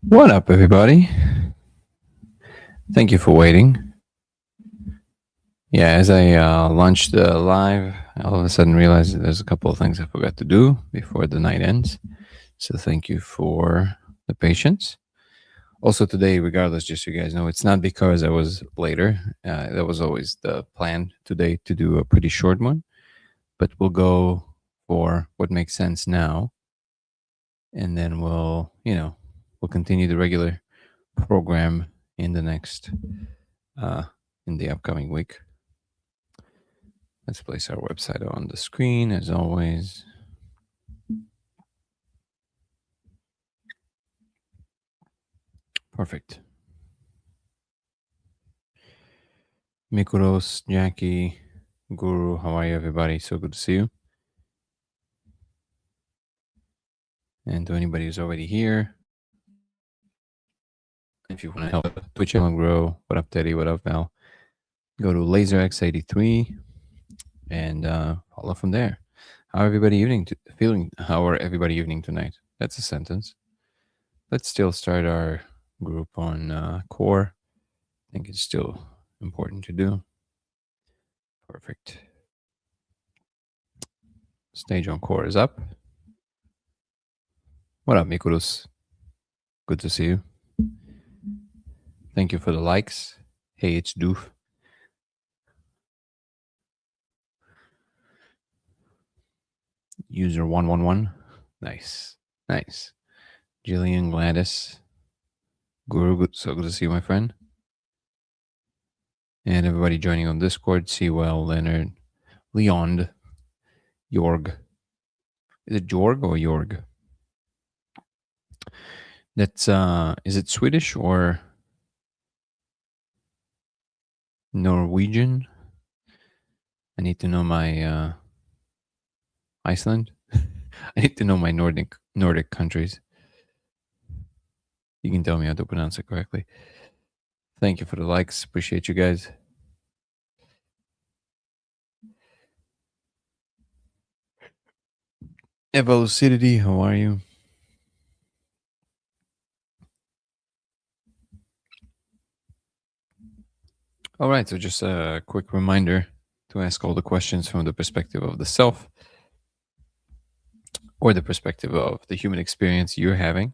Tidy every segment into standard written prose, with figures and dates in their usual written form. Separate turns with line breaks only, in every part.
What up, everybody? Thank you for waiting. Yeah, as I launched the live, I all of a sudden realized that there's a couple of things I forgot to do before the night ends. So thank you for the patience. Also, today, regardless, just so you guys know, it's not because I was later. That was always the plan today to do a pretty short one, but we'll go for what makes sense now. And then we'll continue the regular program in the next, uh, in the upcoming week. Let's place our website on the screen as always. Perfect. Mikuros, Jackie, Guru, how are you, everybody? So good to see you. And to anybody who's already here, if you want to help the Twitch channel grow, what up, Teddy? What up, Val? Go to LaserX83 and follow from there. How everybody feeling? How are everybody evening tonight? That's a sentence. Let's still start our group on core. I think it's still important to do. Perfect. Stage on core is up. What up, Mikurus? Good to see you. Thank you for the likes. Hey, it's Doof. User 111. Nice. Nice. Jillian, Gladys, Guru, so good to see you, my friend. And everybody joining on Discord. Sewell, Leonard, Leond, Jorg. Is it Jorg or Jorg? That's is it Swedish or Norwegian? I need to know my Iceland. I need to know my Nordic countries. You can tell me how to pronounce it correctly. Thank you for the likes. Appreciate you guys. Evolucidity, how are you? All right, so just a quick reminder to ask all the questions from the perspective of the self or the perspective of the human experience you're having,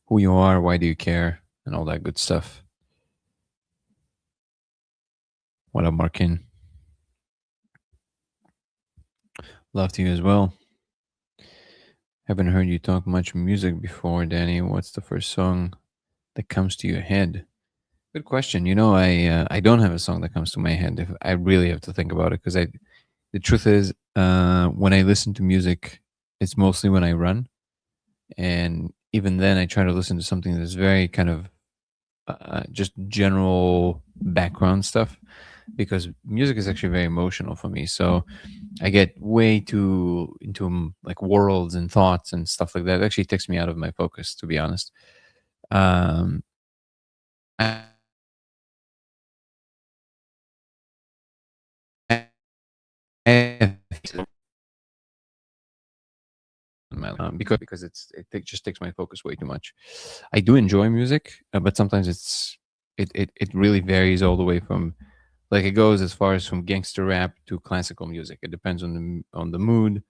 who you are, why do you care, and all that good stuff. What up, Markin? Love to you as well. Haven't heard you talk much music before, Danny. What's the first song that comes to your head? Good question. I don't have a song that comes to my head. If I really have to think about it, because the truth is, when I listen to music, it's mostly when I run, and even then, I try to listen to something that's very kind of just general background stuff, because music is actually very emotional for me. So I get way too into like worlds and thoughts and stuff like that. It actually takes me out of my focus, to be honest. Um, I- I- because just takes my focus way too much. I do enjoy music, but sometimes it really varies all the way from, like, it goes as far as from gangster rap to classical music. It depends on the mood.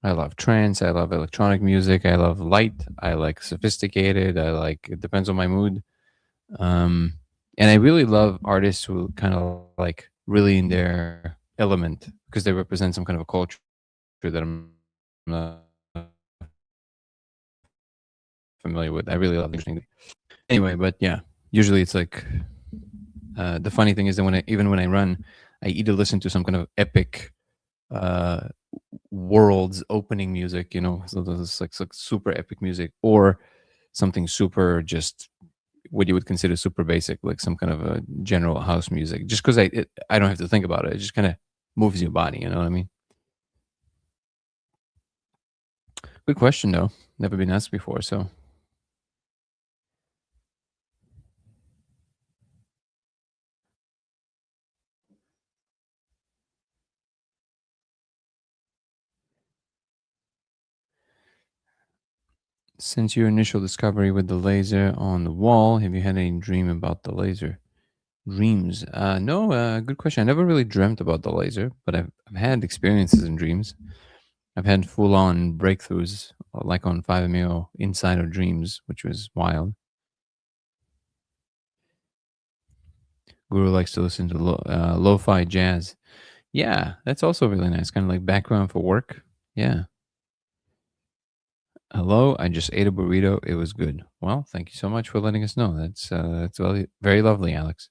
I love trance. I love electronic music. I love light. I like sophisticated. It depends on my mood. Um, and I really love artists who kind of like really in their element because they represent some kind of a culture that I'm not familiar with. I really love interesting. Anyway, but yeah, usually it's like the funny thing is that even when I run, I either listen to some kind of epic uh, world's opening music, so this is like super epic music, or something super just what you would consider super basic, like some kind of a general house music. Just because I don't have to think about it, it just kind of moves your body. You know what I mean? Good question though. Never been asked before, so Since your initial discovery with the laser on the wall, have you had any dream about the laser? Dreams? No. Good question. I never really dreamt about the laser, but I've had experiences in dreams. I've had full-on breakthroughs, like on 5MEO inside of dreams, which was wild. Guru likes to listen to lo-fi jazz. Yeah, that's also really nice. Kind of like background for work. Yeah. Hello, I just ate a burrito. It was good. Well, thank you so much for letting us know. That's very, very lovely, Alex.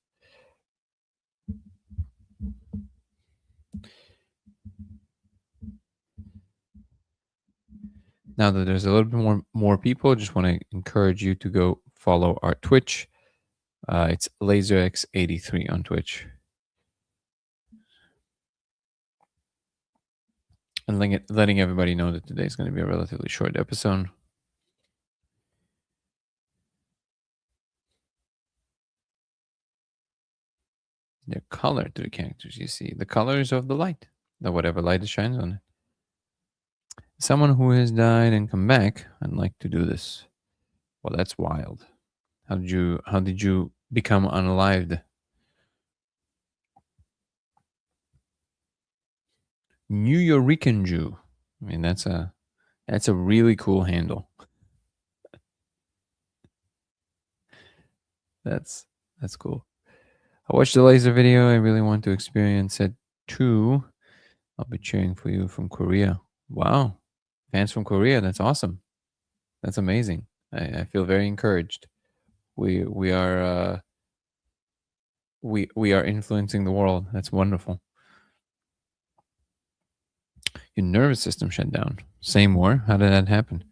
Now that there's a little bit more people, just want to encourage you to go follow our Twitch. It's LaserX83 on Twitch. And letting everybody know that today is going to be a relatively short episode. The color to the characters, you see. The colors of the light. The whatever light it shines on it. Someone who has died and come back, I'd like to do this. Well, that's wild. How did you become unalived? New Yorican Jew. I mean, that's a really cool handle. That's cool. I watched the laser video. I really want to experience it too. I'll be cheering for you from Korea. Wow. Fans from Korea. That's awesome. That's amazing. I feel very encouraged. We are we are influencing the world. That's wonderful. Your nervous system shut down. Same war. How did that happen?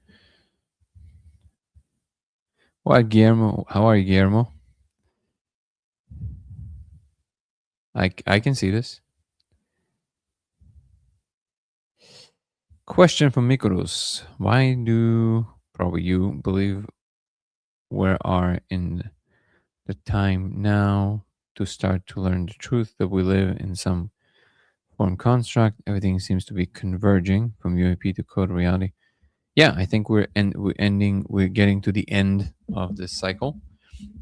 What, Guillermo? How are you, Guillermo? I can see this. Question from Mikoros. Why do probably you believe we are in the time now to start to learn the truth that we live in some form construct? Everything seems to be converging from UAP to code reality. Yeah, I think we're getting to the end of this cycle.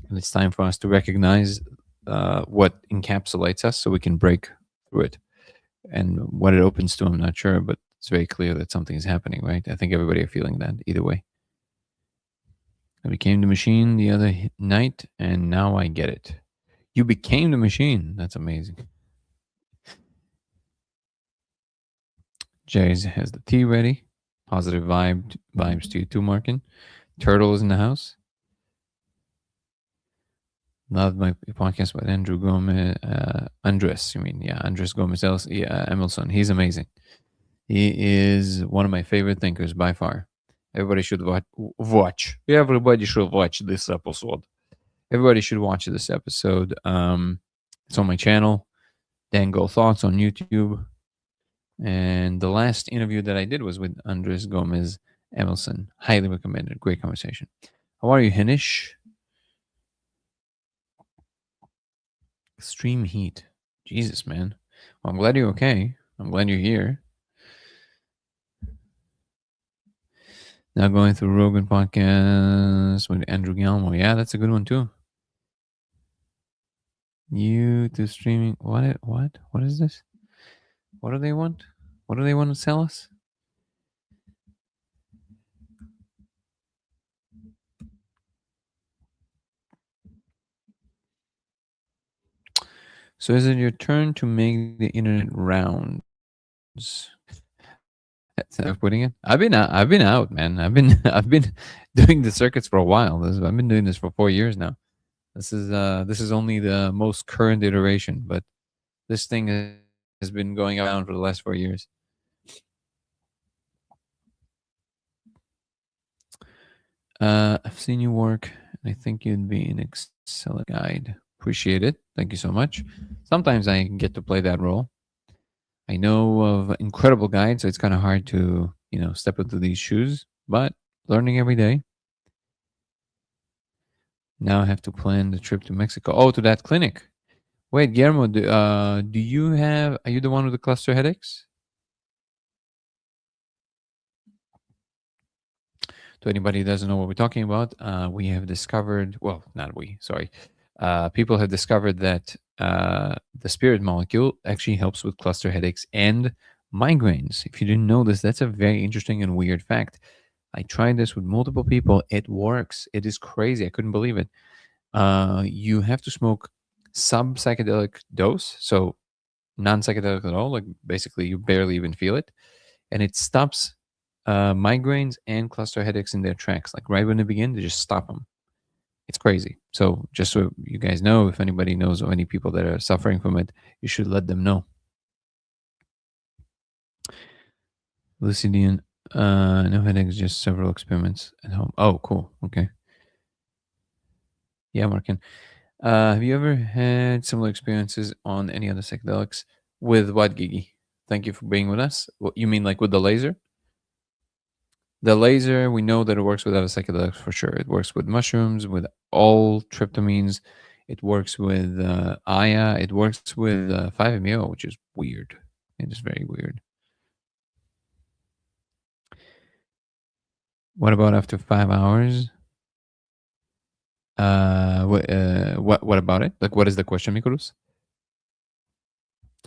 And it's time for us to recognize what encapsulates us so we can break through it. And what it opens to, I'm not sure, but it's very clear that something is happening, right? I think everybody are feeling that either way. I became the machine the other night, and now I get it. You became the machine. That's amazing. Jay's has the tea ready. Positive vibes to you too, Markin. Turtle is in the house. Loved my podcast with Andrew Gomez. Andres, you mean? Yeah, Andres Gomez Emelson. He's amazing. He is one of my favorite thinkers by far. Everybody should watch. Everybody should watch this episode. Everybody should watch this episode. It's on my channel, Dango Thoughts on YouTube. And the last interview that I did was with Andres Gomez Emelson. Highly recommended. Great conversation. How are you, Hinish? Extreme heat. Jesus, man. Well, I'm glad you're okay. I'm glad you're here. Now going through Rogan podcast with Andrew Galmo. Yeah, that's a good one too. YouTube streaming. What? What is this? What do they want? What do they want to sell us? So is it your turn to make the internet rounds? That's how I'm putting it. I've been out, man. I've been doing the circuits for a while. I've been doing this for 4 years now. This is only the most current iteration, but this thing has been going around for the last 4 years. I've seen you work, and I think you'd be an excellent guide. Appreciate it. Thank you so much. Sometimes I get to play that role. I know of incredible guides, so it's kind of hard to, step into these shoes, but learning every day. Now I have to plan the trip to Mexico. Oh, to that clinic. Wait, Guillermo, are you the one with the cluster headaches? To anybody who doesn't know what we're talking about, we have discovered, well, not we, sorry. People have discovered that the spirit molecule actually helps with cluster headaches and migraines. If you didn't know this, that's a very interesting and weird fact. I tried this with multiple people. It works. It is crazy. I couldn't believe it. You have to smoke sub psychedelic dose, so non psychedelic at all. Like basically, you barely even feel it, and it stops migraines and cluster headaches in their tracks. Like right when they begin, they just stop them. It's crazy. So just so you guys know, if anybody knows of any people that are suffering from it, you should let them know. Lucidian, no headaches, just several experiments at home. Oh, cool. Okay. Yeah, Markin. Have you ever had similar experiences on any other psychedelics? With what, Gigi? Thank you for being with us. What you mean, like with the laser? The laser, we know that it works with other psychedelics for sure. It works with mushrooms, with all tryptamines. It works with Aya. It works with 5-MeO, which is weird. It is very weird. What about after 5 hours? What about it? Like, what is the question, Mikulus?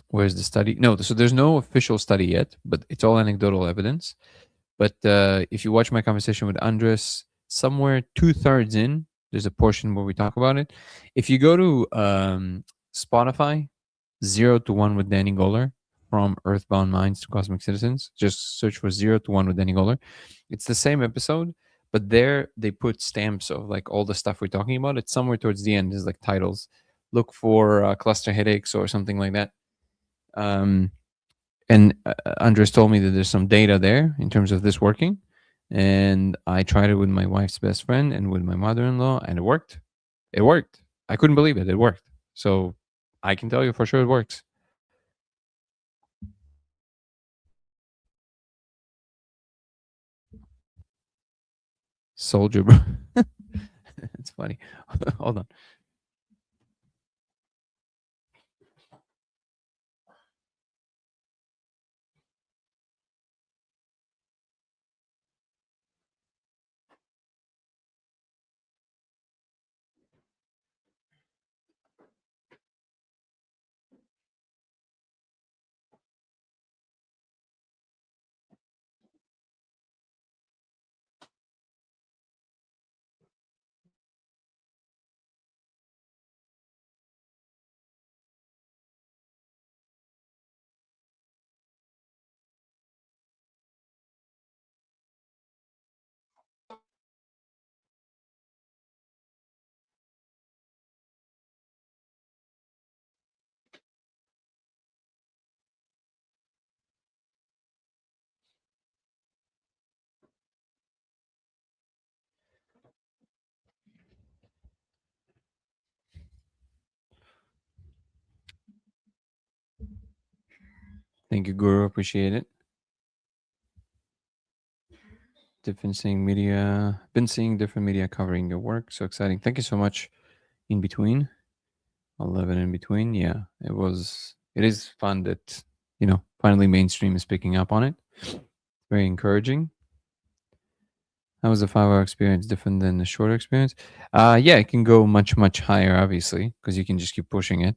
Where's the study? No, so there's no official study yet, but it's all anecdotal evidence. But if you watch my conversation with Andres, somewhere 2/3 in, there's a portion where we talk about it. If you go to Spotify, 0 to 1 with Danny Goller from Earthbound Minds to Cosmic Citizens, just search for 0 to 1 with Danny Goller. It's the same episode, but there they put stamps of like all the stuff we're talking about. It's somewhere towards the end. There's like titles. Look for cluster headaches or something like that. And Andres told me that there's some data there in terms of this working. And I tried it with my wife's best friend and with my mother-in-law, and it worked. It worked. I couldn't believe it. It worked. So I can tell you for sure it works. Soldier, bro. It's funny. Hold on. Thank you, Guru. Appreciate it. Different seeing media. Been seeing different media covering your work. So exciting. Thank you so much. In between, 11 in between. Yeah, it was. It is fun that finally mainstream is picking up on it. Very encouraging. How was the 5 hour experience different than the shorter experience? Yeah, it can go much, much higher, obviously, because you can just keep pushing it.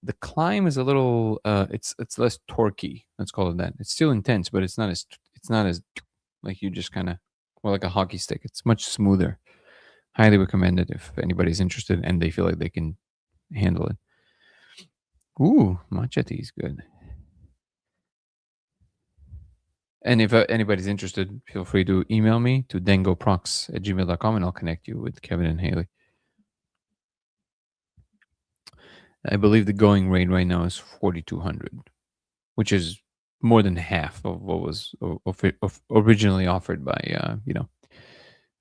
The climb is a little it's less torquey, let's call it that. It's still intense, but it's not as like you just kind of, well, like a hockey stick. It's much smoother. Highly recommended if anybody's interested and they feel like they can handle it. Ooh, matcha tea is good. And if anybody's interested, feel free to email me to dengoprox@gmail.com and I'll connect you with Kevin and Haley. I believe the going rate right now is 4,200, which is more than half of what was originally offered by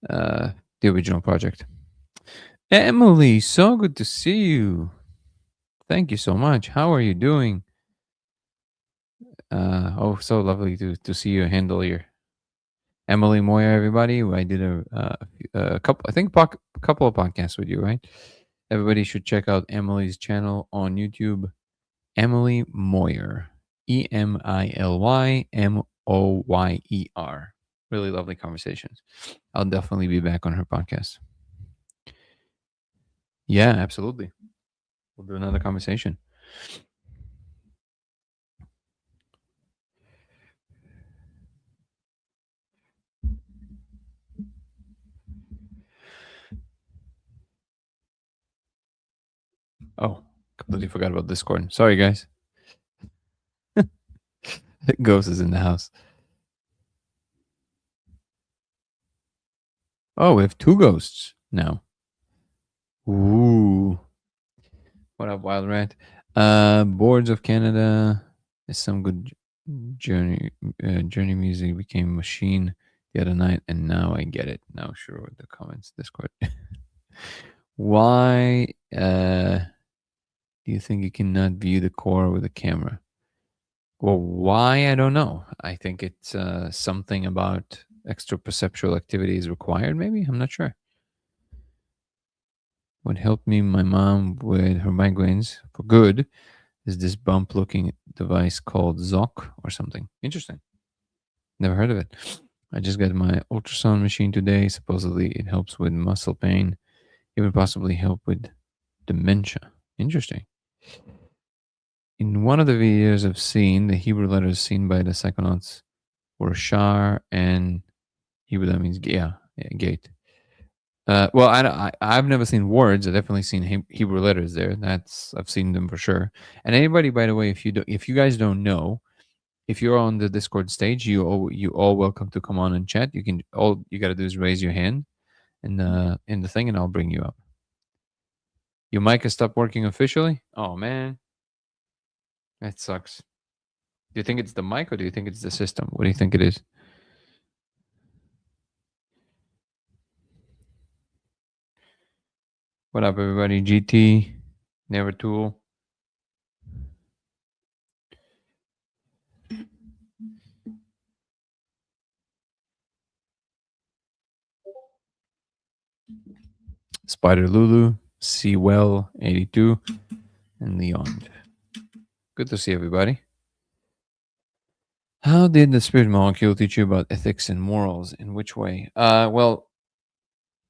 the original project. Emily, so good to see you. Thank you so much. How are you doing? So lovely to see you handle your Emily Moyer, everybody. I did a couple, I think, a couple of podcasts with you, right? Everybody should check out Emily's channel on YouTube. Emily Moyer, EMILYMOYER. Really lovely conversations. I'll definitely be back on her podcast. Yeah, absolutely. We'll do another conversation. Oh, completely forgot about Discord. Sorry, guys. Ghost is in the house. Oh, we have two ghosts now. Ooh. What up, Wild Rat? Boards of Canada is some good journey music. Became machine the other night, and now I get it. Now, sure, with the comments, Discord. Why do you think you cannot view the core with a camera? Well, why? I don't know. I think it's something about extra perceptual activity is required, maybe. I'm not sure. What helped me, my mom, with her migraines for good is this bump looking device called ZOC or something. Interesting. Never heard of it. I just got my ultrasound machine today. Supposedly it helps with muscle pain, even possibly help with dementia. Interesting. In one of the videos I've seen, the Hebrew letters seen by the psychonauts were Shar and Hebrew, that means, yeah, gate. Well, I've never seen words. I've definitely seen Hebrew letters there. I've seen them for sure. And anybody, by the way, if you guys don't know, if you're on the Discord stage, you all welcome to come on and chat. All you got to do is raise your hand in the thing, and I'll bring you up. Your mic has stopped working officially. Oh man, that sucks. Do you think it's the mic or do you think it's the system? What do you think it is? What up, everybody? GT, Never Tool. Spider Lulu, Well 82, and Leon. Good to see everybody. How did the spirit molecule teach you about ethics and morals? In which way? Well,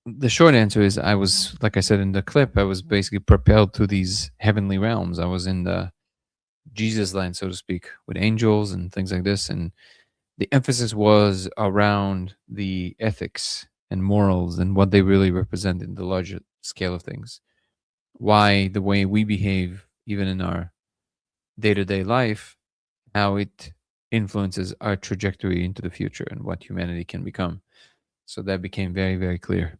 the short answer is I was, like I said in the clip, I was basically propelled to these heavenly realms. I was in the Jesus land, so to speak, with angels and things like this. And the emphasis was around the ethics and morals and what they really represent in the larger scale of things. Why the way we behave, even in our day to day life, how it influences our trajectory into the future and what humanity can become. So that became very, very clear.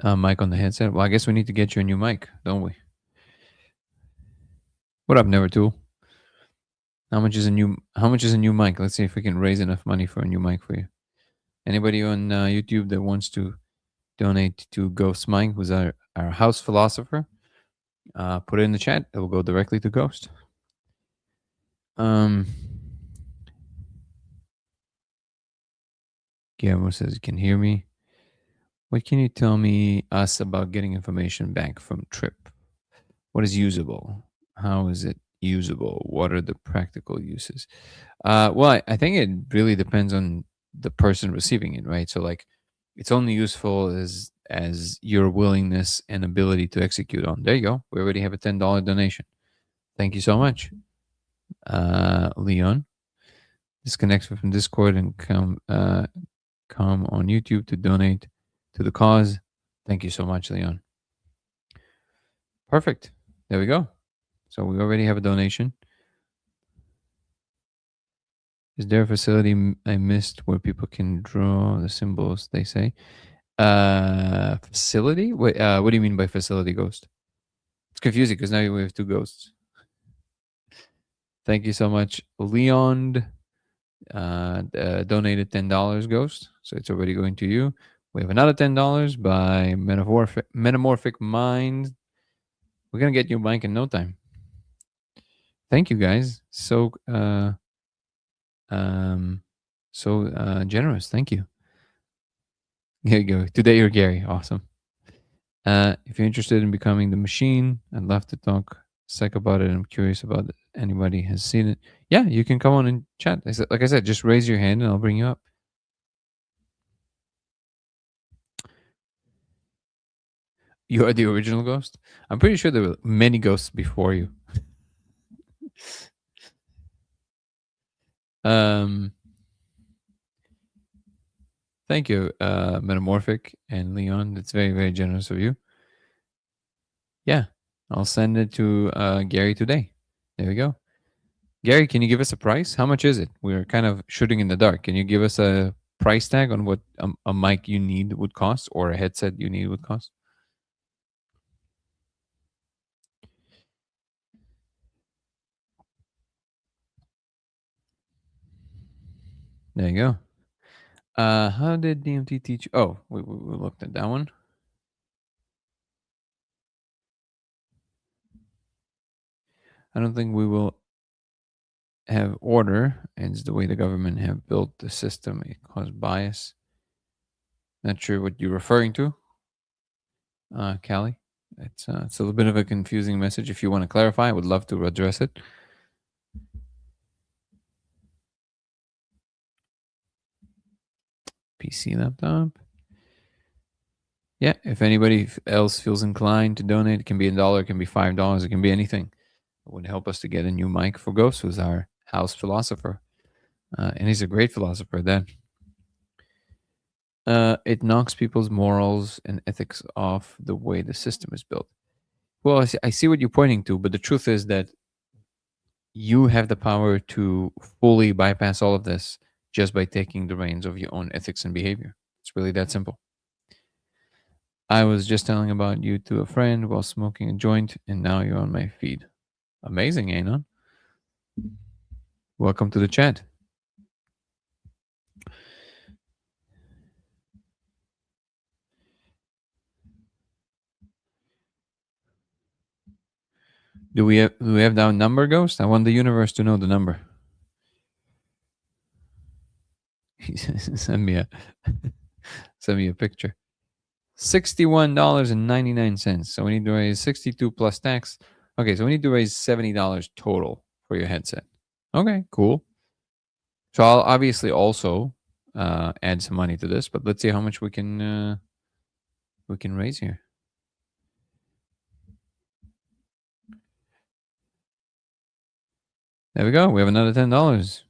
Mic on the headset. Well, I guess we need to get you a new mic, don't we? What up, Never Tool? How much is a new mic? Let's see if we can raise enough money for a new mic for you. Anybody on YouTube that wants to donate to Ghost Mike, who's our house philosopher, put it in the chat. It will go directly to Ghost. Guillermo says, you can hear me. What can you tell us about getting information back from Trip? What is usable? How is it usable? What are the practical uses? Well, I think it really depends on the person receiving it, right? So like it's only useful as your willingness and ability to execute on. There you go. We already have a $10 donation. Thank you so much. Leon. Disconnect from Discord and come on YouTube to donate to the cause. Thank you so much, Leon. Perfect. There we go. So we already have a donation. Is there a facility I missed where people can draw the symbols they say? Facility? Wait, what do you mean by facility, Ghost? It's confusing because now we have two ghosts. Thank you so much, Leon. Donated $10, Ghost. So it's already going to you. We have another $10 by Metamorphic Mind. We're gonna get you a mic in no time. Thank you, guys. So generous. Thank you. Here you go. Today you're Gary. Awesome. If you're interested in becoming the machine, I'd love to talk sec about it. I'm curious about it. Anybody has seen it. Yeah, you can come on and chat. Like I said, just raise your hand and I'll bring you up. You are the original ghost? I'm pretty sure there were many ghosts before you. Thank you, Metamorphic and Leon. That's very, very generous of you. Yeah, I'll send it to Gary today. There we go. Gary, can you give us a price? How much is it? We're kind of shooting in the dark. Can you give us a price tag on what a mic you need would cost or a headset you need would cost? There you go. How did DMT teach? Oh, we looked at that one. I don't think we will have order, and it's the way the government have built the system. It caused bias. Not sure what you're referring to, Callie. It's a little bit of a confusing message. If you want to clarify, I would love to address it. PC laptop. Yeah, if anybody else feels inclined to donate, it can be $1, it can be $5, it can be anything. It would help us to get a new mic for Ghost, who's our house philosopher. And he's a great philosopher then. It knocks people's morals and ethics off the way the system is built. Well, I see what you're pointing to, but the truth is that you have the power to fully bypass all of this just by taking the reins of your own ethics and behavior. It's really that simple. I was just telling about you to a friend while smoking a joint, and now you're on my feed. Amazing, Anon. Welcome to the chat. Do we have that number, Ghost? I want the universe to know the number. send me a picture. $61.99. So we need to raise 62 plus tax. Okay, so we need to raise $70 total for your headset. Okay, cool. So I'll obviously also add some money to this, but let's see how much we can raise here. There we go. We have another $10.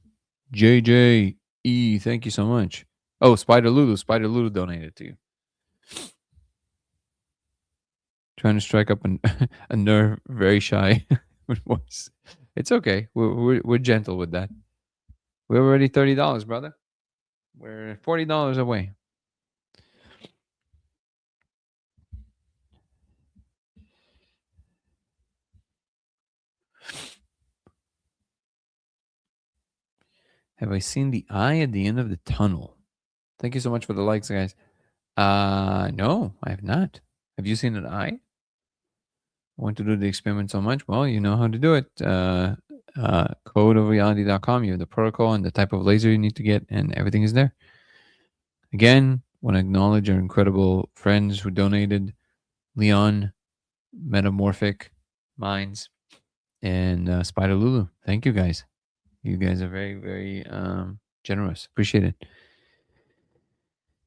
JJE, thank you so much. Oh, Spider Lulu donated to you. Trying to strike up a nerve, very shy voice. It's okay. We're gentle with that. We're already $30, brother. We're $40 away. Have I seen the eye at the end of the tunnel? Thank you so much for the likes, guys. No, I have not. Have you seen an eye? Want to do the experiment so much? Well, you know how to do it. Codeofreality.com. You have the protocol and the type of laser you need to get, and everything is there. Again, want to acknowledge our incredible friends who donated: Leon, Metamorphic Minds, and Spider Lulu. Thank you, guys. You guys are very, very generous. Appreciate it.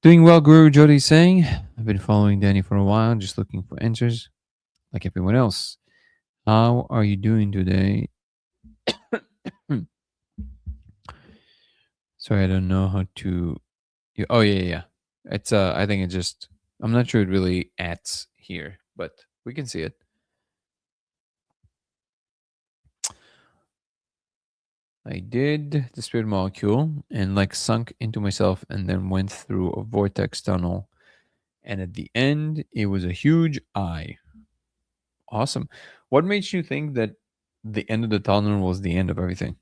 Doing well, Guru Jody saying. I've been following Danny for a while, just looking for answers like everyone else. How are you doing today? Sorry, I don't know how to. Oh yeah. It's I think it just. I'm not sure it really adds here, but we can see it. I did the spirit molecule and like sunk into myself and then went through a vortex tunnel. And at the end, it was a huge eye. Awesome. What makes you think that the end of the tunnel was the end of everything?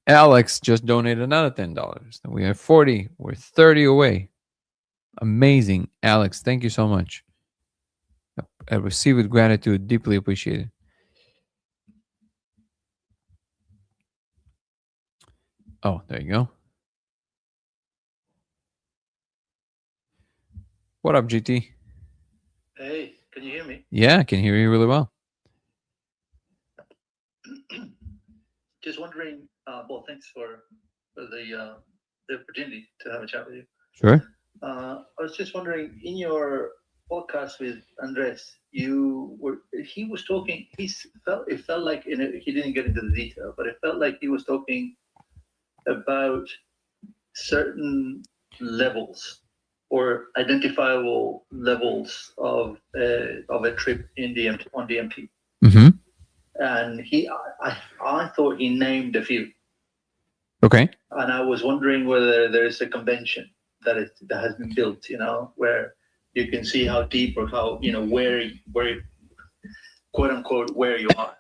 Alex just donated another $10. We have 40. We're 30 away. Amazing. Alex, thank you so much. I receive with gratitude. Deeply appreciated. Oh, there you go. What up, GT?
Hey, can you hear me?
Yeah, I can hear you really well.
just wondering. Well, thanks for the opportunity to have a chat with you.
Sure.
I was just wondering, in your podcast with Andres, he was talking. It felt like he didn't get into the detail, but it felt like he was talking about certain levels or identifiable levels of a trip in on DMT.
Mm-hmm.
And I thought he named a few,
Okay.
and I was wondering whether there is a convention that has been built, where you can see how deep or how where quote unquote where you are.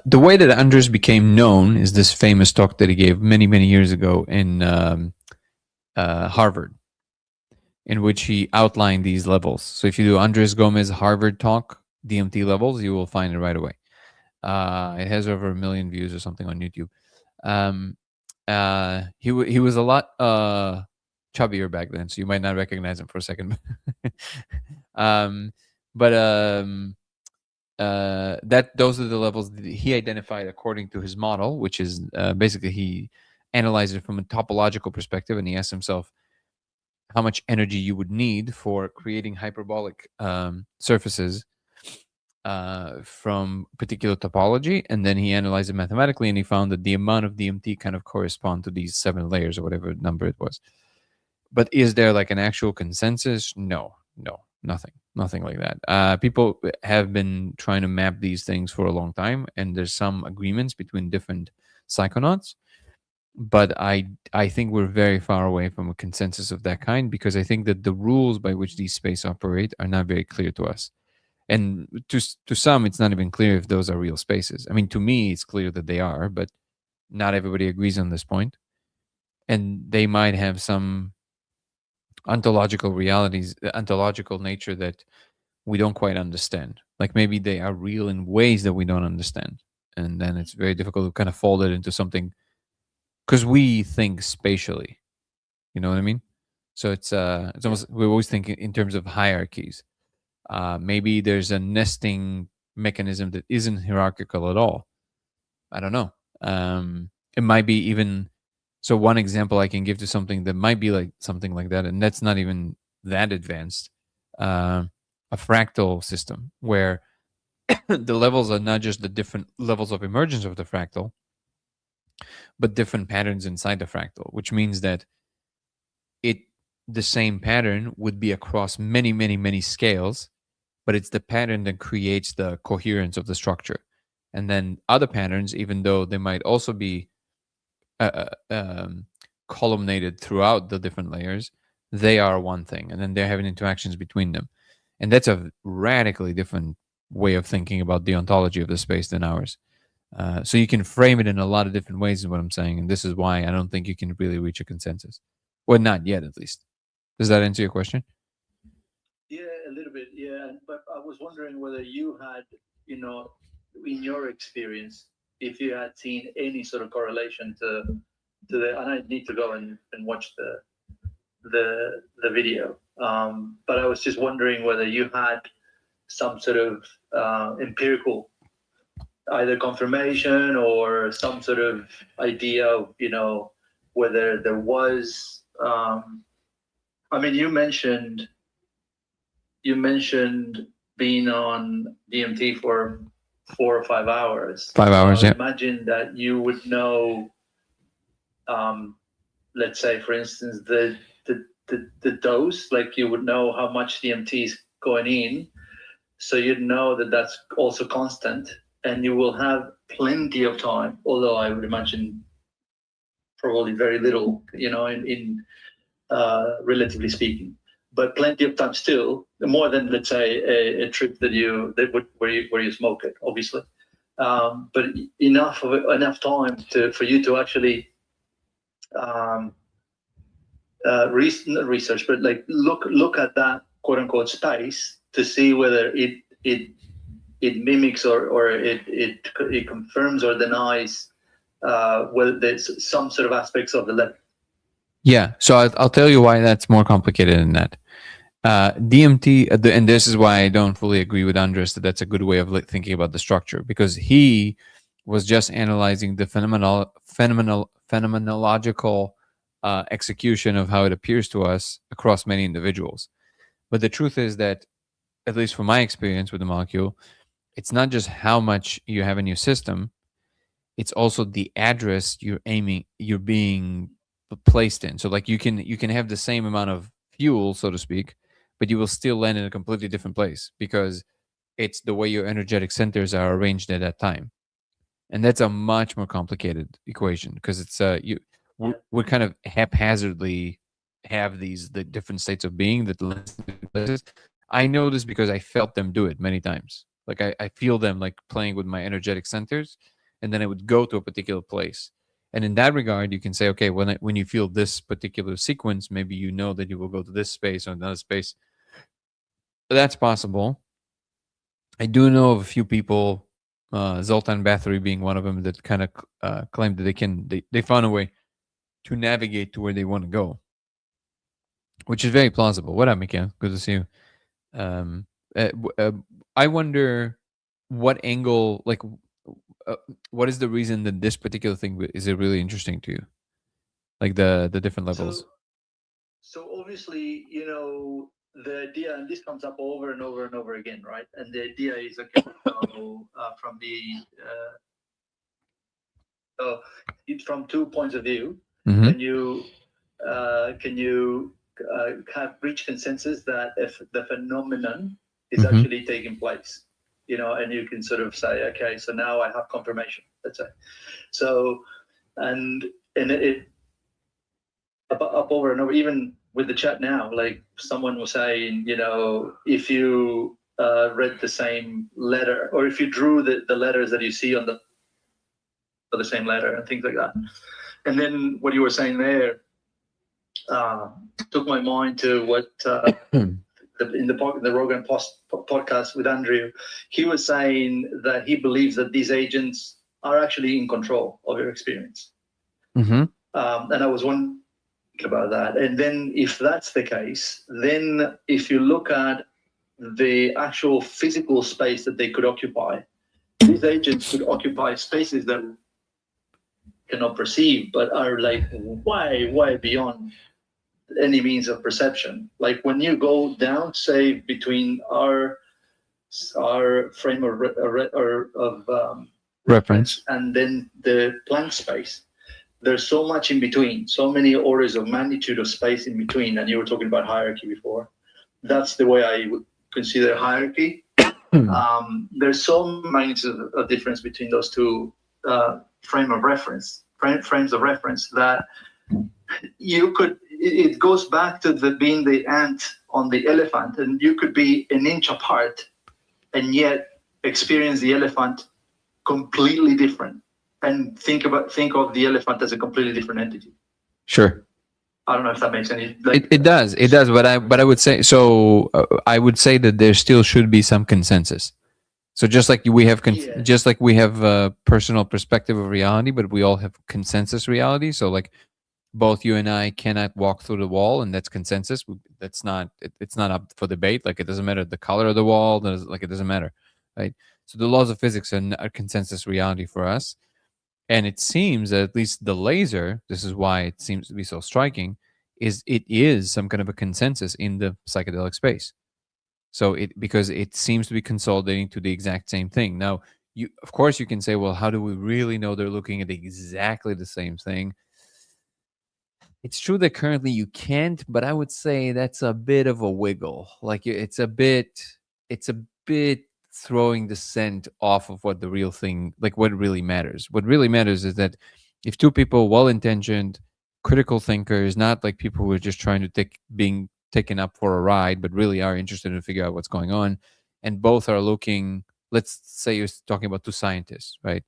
The way that Andres became known is this famous talk that he gave many, many years ago in Harvard, in which he outlined these levels. So if you do Andres Gomez Harvard talk, DMT levels, you will find it right away. It has over 1 million views or something on YouTube. He was a lot chubbier back then, so you might not recognize him for a second. That those are the levels that he identified according to his model, which is basically he analyzed it from a topological perspective, and he asked himself how much energy you would need for creating hyperbolic surfaces from particular topology, and then he analyzed it mathematically, and he found that the amount of DMT kind of correspond to these 7 layers or whatever number it was. But is there like an actual consensus? No, nothing like that. People have been trying to map these things for a long time, and there's some agreements between different psychonauts. But I think we're very far away from a consensus of that kind, because I think that the rules by which these spaces operate are not very clear to us. And to some, it's not even clear if those are real spaces. I mean, to me, it's clear that they are, but not everybody agrees on this point. And they might have some ontological realities, ontological nature that we don't quite understand. Like maybe they are real in ways that we don't understand. And then it's very difficult to kind of fold it into something, because we think spatially. You know what I mean? So it's almost, we always think in terms of hierarchies. Maybe there's a nesting mechanism that isn't hierarchical at all. I don't know. It might be even. So one example I can give to something that might be like something like that, and that's not even that advanced, a fractal system where the levels are not just the different levels of emergence of the fractal, but different patterns inside the fractal, which means that the same pattern would be across many, many, many scales, but it's the pattern that creates the coherence of the structure. And then other patterns, even though they might also be columnated throughout the different layers, they are one thing, and then they're having interactions between them. And that's a radically different way of thinking about the ontology of the space than ours. So you can frame it in a lot of different ways, is what I'm saying. And this is why I don't think you can really reach a consensus. Well, not yet, at least. Does that answer your question?
Yeah, a little bit. Yeah, but I was wondering whether you had, in your experience, if you had seen any sort of correlation to the. And I need to go and watch the video. But I was just wondering whether you had some sort of empirical, either confirmation or some sort of idea of, whether there was. I mean, you mentioned being on DMT for 4 or 5 hours.
5 hours, yeah.
Imagine that you would know, let's say, for instance, the dose, like you would know how much DMT is going in. So you'd know that that's also constant, and you will have plenty of time, although I would imagine probably very little, in relatively speaking, but plenty of time still, more than, let's say, a trip where you smoke it, obviously, but enough time for you to actually research, but like look at that quote unquote space to see whether it mimics or it confirms or denies whether there's some sort of aspects of the level.
Yeah, so I'll tell you why that's more complicated than that. DMT, and this is why I don't fully agree with Andres that that's a good way of thinking about the structure, because he was just analyzing the phenomenological execution of how it appears to us across many individuals. But the truth is that, at least from my experience with the molecule, it's not just how much you have in your system, it's also the address you're being placed in. So like you can have the same amount of fuel, so to speak, but you will still land in a completely different place because it's the way your energetic centers are arranged at that time. And that's a much more complicated equation because it's we're kind of haphazardly have the different states of being that places. I know this because I felt them do it many times. Like I feel them like playing with my energetic centers, and then I would go to a particular place. And in that regard, you can say, okay, when you feel this particular sequence, maybe you know that you will go to this space or another space. That's possible. I do know of a few people, Zoltan Bathory being one of them, that kind of claim that they found a way to navigate to where they want to go, which is very plausible. What up, Mika? Good to see you. I wonder what angle, like, what is the reason that this particular thing is it really interesting to you, like the different levels?
So obviously, you know, the idea, and this comes up over and over and over again, right? And the idea is, okay, so, from the it's from 2 points of view.
Mm-hmm.
Can you have reach consensus that if the phenomenon is actually taking place, you know, and you can sort of say, okay, so now I have confirmation, let's say. So, and it up over and over, even with the chat now, like someone was saying, you know, if you read the same letter, or if you drew the letters that you see on the same letter and things like that. And then what you were saying there took my mind to what in the Rogan podcast with Andrew, he was saying that he believes that these agents are actually in control of your experience. And I was wondering about that. And then if that's the case, then if you look at the actual physical space that they could occupy, these agents could occupy spaces that cannot perceive, but are like way beyond any means of perception. Like when you go down, say between our frame of reference and then the Planck space, there's so much in between, so many orders of magnitude of space in between. And you were talking about hierarchy before. That's the way I would consider hierarchy. There's so many magnitudes of difference between those two frames of reference that you could, it goes back to being the ant on the elephant, and you could be an inch apart and yet experience the elephant completely different and think of the elephant as a completely different entity.
Sure.
I don't know if that makes any.
It does. But I would say so. I would say that there still should be some consensus. So just like we have, just like we have a personal perspective of reality, but we all have consensus reality. So like both you and I cannot walk through the wall, and that's consensus. That's not. It's not up for debate. Like it doesn't matter the color of the wall. Like it doesn't matter, right? So the laws of physics are consensus reality for us. And it seems that at least the laser, this is why it seems to be so striking, it is some kind of a consensus in the psychedelic space. So because it seems to be consolidating to the exact same thing. Now, of course you can say, well, how do we really know they're looking at exactly the same thing? It's true that currently you can't, but I would say that's a bit of a wiggle. Like it's a bit throwing the scent off of what the real thing, like what really matters. What really matters is that if two people, well-intentioned, critical thinkers, not like people who are just trying to being taken up for a ride, but really are interested in figure out what's going on, and both are looking, let's say you're talking about two scientists, right?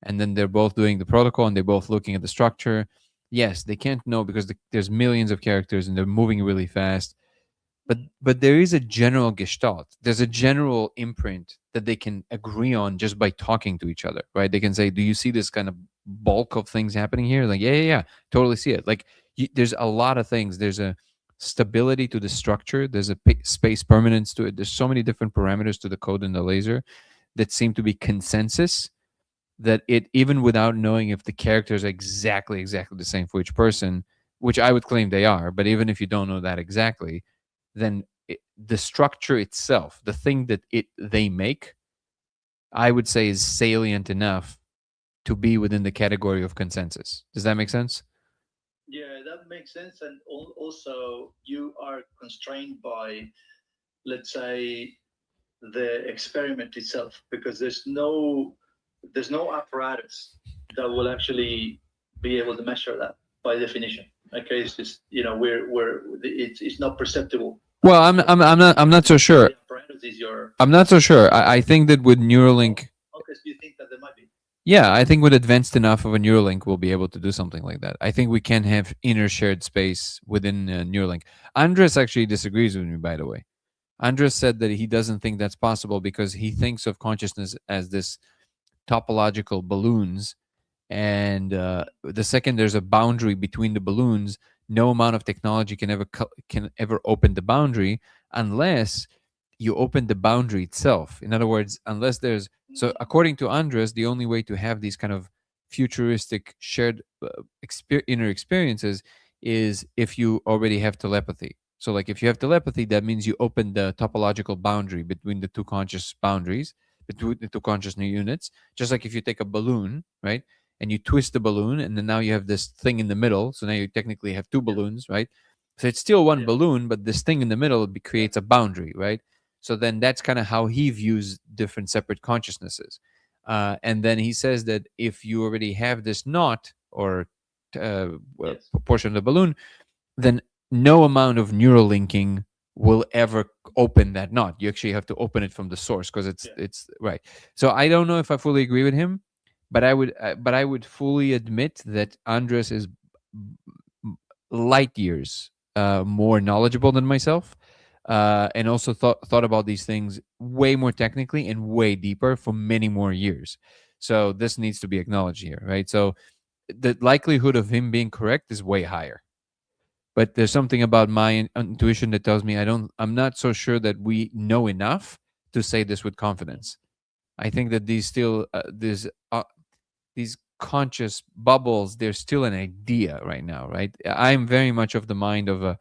And then they're both doing the protocol and they're both looking at the structure. Yes, they can't know because there's millions of characters and they're moving really fast. But there is a general gestalt. There's a general imprint that they can agree on just by talking to each other, right? They can say, do you see this kind of bulk of things happening here? Like, yeah, totally see it. Like there's a lot of things. There's a stability to the structure. There's a space permanence to it. There's so many different parameters to the code in the laser that seem to be consensus, that it, even without knowing if the characters are exactly the same for each person, which I would claim they are, but even if you don't know that exactly, then the structure itself, the thing that they make, I would say is salient enough to be within the category of consensus. Does that make sense?
Yeah, that makes sense. And also, you are constrained by, let's say, the experiment itself, because there's no apparatus that will actually be able to measure that by definition. Okay, it's just, you know, it's not perceptible.
Well, I'm not so sure.
The apparatus is your.
I'm not so sure. I think that with Neuralink,
Okay, so you think that there might be.
yeah, I think with advanced enough of a Neuralink, we'll be able to do something like that. I think we can have inner shared space within Neuralink. Andres actually disagrees with me, by the way. Andres said that he doesn't think that's possible because he thinks of consciousness as this topological balloons, and the second there's a boundary between the balloons, no amount of technology can ever open the boundary unless you open the boundary itself. In other words, unless there's, so according to Andres, the only way to have these kind of futuristic shared inner experiences is if you already have telepathy. So like if you have telepathy, that means you open the topological boundary between the two conscious boundaries, between the two conscious units. Just like if you take a balloon, right, and you twist the balloon, and then now you have this thing in the middle. So now you technically have two balloons, right? So it's still one balloon, but this thing in the middle creates a boundary, right? So then that's kind of how he views different separate consciousnesses. And then he says that if you already have this knot or portion of the balloon, then no amount of neural linking will ever open that knot. You actually have to open it from the source because it's right. So I don't know if I fully agree with him, but I would fully admit that Andres is light years more knowledgeable than myself, and also thought about these things way more technically and way deeper for many more years. So this needs to be acknowledged here, right? So the likelihood of him being correct is way higher. But there's something about my intuition that tells me I'm not so sure that we know enough to say this with confidence. I think that these conscious bubbles, they're still an idea right now, right? I'm very much of the mind of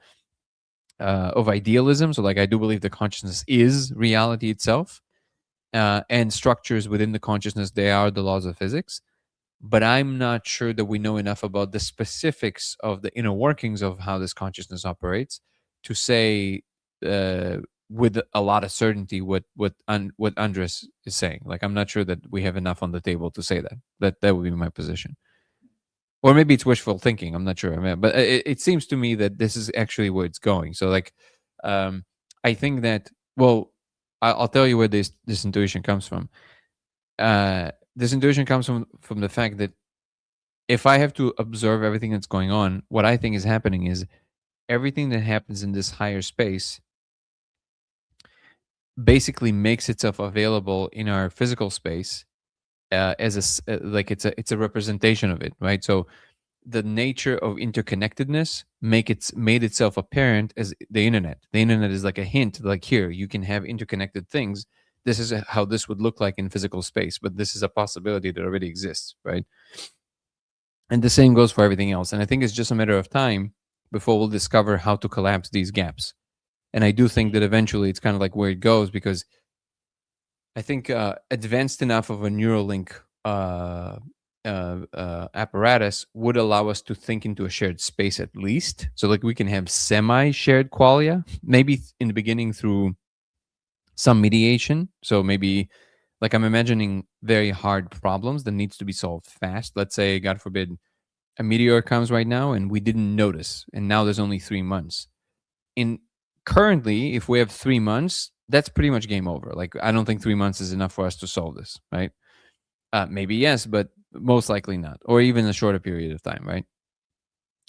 idealism. So like I do believe the consciousness is reality itself, and structures within the consciousness, they are the laws of physics. But I'm not sure that we know enough about the specifics of the inner workings of how this consciousness operates to say with a lot of certainty what Andres is saying. Like I'm not sure that we have enough on the table to say that. That would be my position. Or maybe it's wishful thinking. I'm not sure. I mean, but it seems to me that this is actually where it's going. So like, I think that, well, I'll tell you where this intuition comes from. This intuition comes from the fact that if I have to observe everything that's going on, what I think is happening is everything that happens in this higher space basically makes itself available in our physical space as like it's a representation of it, right? So the nature of interconnectedness made itself apparent as the internet. The internet is like a hint, like here you can have interconnected things. This is how this would look like in physical space, but this is a possibility that already exists, right? And the same goes for everything else. And I think it's just a matter of time before we'll discover how to collapse these gaps. And I do think that eventually it's kind of like where it goes, because I think advanced enough of a Neuralink apparatus would allow us to think into a shared space at least. So like we can have semi-shared qualia, maybe in the beginning through some mediation. So maybe like I'm imagining very hard problems that needs to be solved fast. Let's say, God forbid, a meteor comes right now and we didn't notice, and now there's only 3 months. Currently, if we have 3 months, that's pretty much game over. Like I don't think 3 months is enough for us to solve this, right? Maybe yes, but most likely not, or even a shorter period of time, right?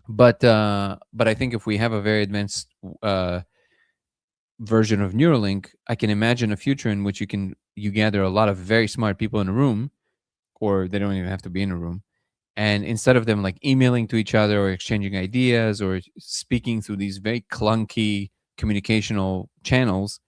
But I think if we have a very advanced version of Neuralink, I can imagine a future in which you gather a lot of very smart people in a room, or they don't even have to be in a room, And instead of them like emailing to each other or exchanging ideas or speaking through these very clunky communicational channels,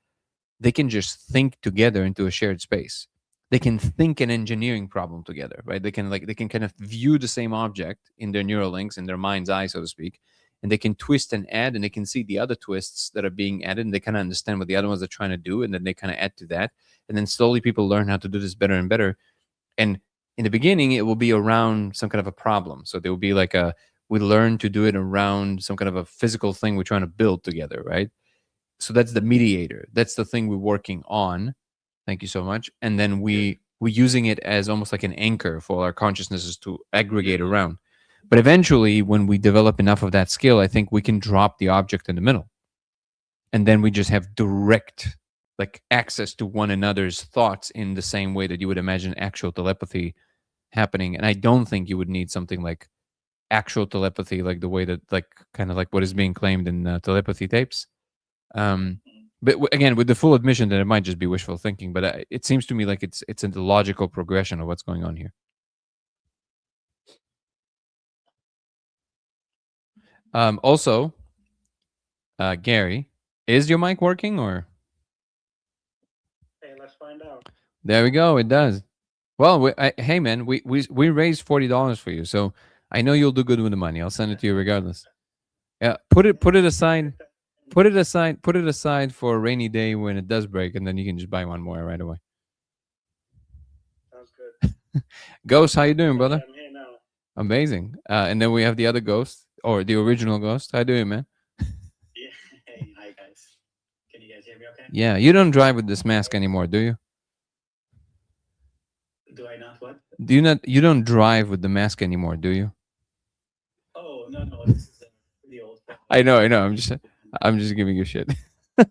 they can just think together into a shared space. They can think an engineering problem together, right? They can kind of view the same object in their neural links, in their mind's eye, so to speak, and they can twist and add, and they can see the other twists that are being added, and they kind of understand what the other ones are trying to do, and then they kind of add to that. And then slowly people learn how to do this better and better. And in the beginning, it will be around some kind of a problem. So there will be like we learn to do it around some kind of a physical thing we're trying to build together, right? So that's the mediator. That's the thing we're working on. Thank you so much. And then we're using it as almost like an anchor for our consciousnesses to aggregate around. But eventually, when we develop enough of that skill, I think we can drop the object in the middle. And then we just have direct like access to one another's thoughts in the same way that you would imagine actual telepathy happening. And I don't think you would need something like actual telepathy, like the way that like kind of like what is being claimed in telepathy tapes. But again, with the full admission that it might just be wishful thinking, but it seems to me like it's a logical progression of what's going on here. Also, Gary, is your mic working or?
Hey, let's find out.
There we go. It does. Well, hey man, we raised $40 for you, so I know you'll do good with the money. I'll send it to you regardless. Yeah, put it aside. Put it aside for a rainy day when it does break, and then you can just buy one more right away.
Sounds good.
Ghost, how you doing, brother?
I'm here now.
Amazing. And then we have the other Ghost, or the original Ghost. How you doing, man?
Yeah. Hey, hi guys. Can you guys hear me okay?
Yeah, you don't drive with this mask anymore, do you?
Do I not what?
You don't drive with the mask anymore, do you?
Oh, no, this is pretty old.
I know. I'm just giving you shit.
Oh,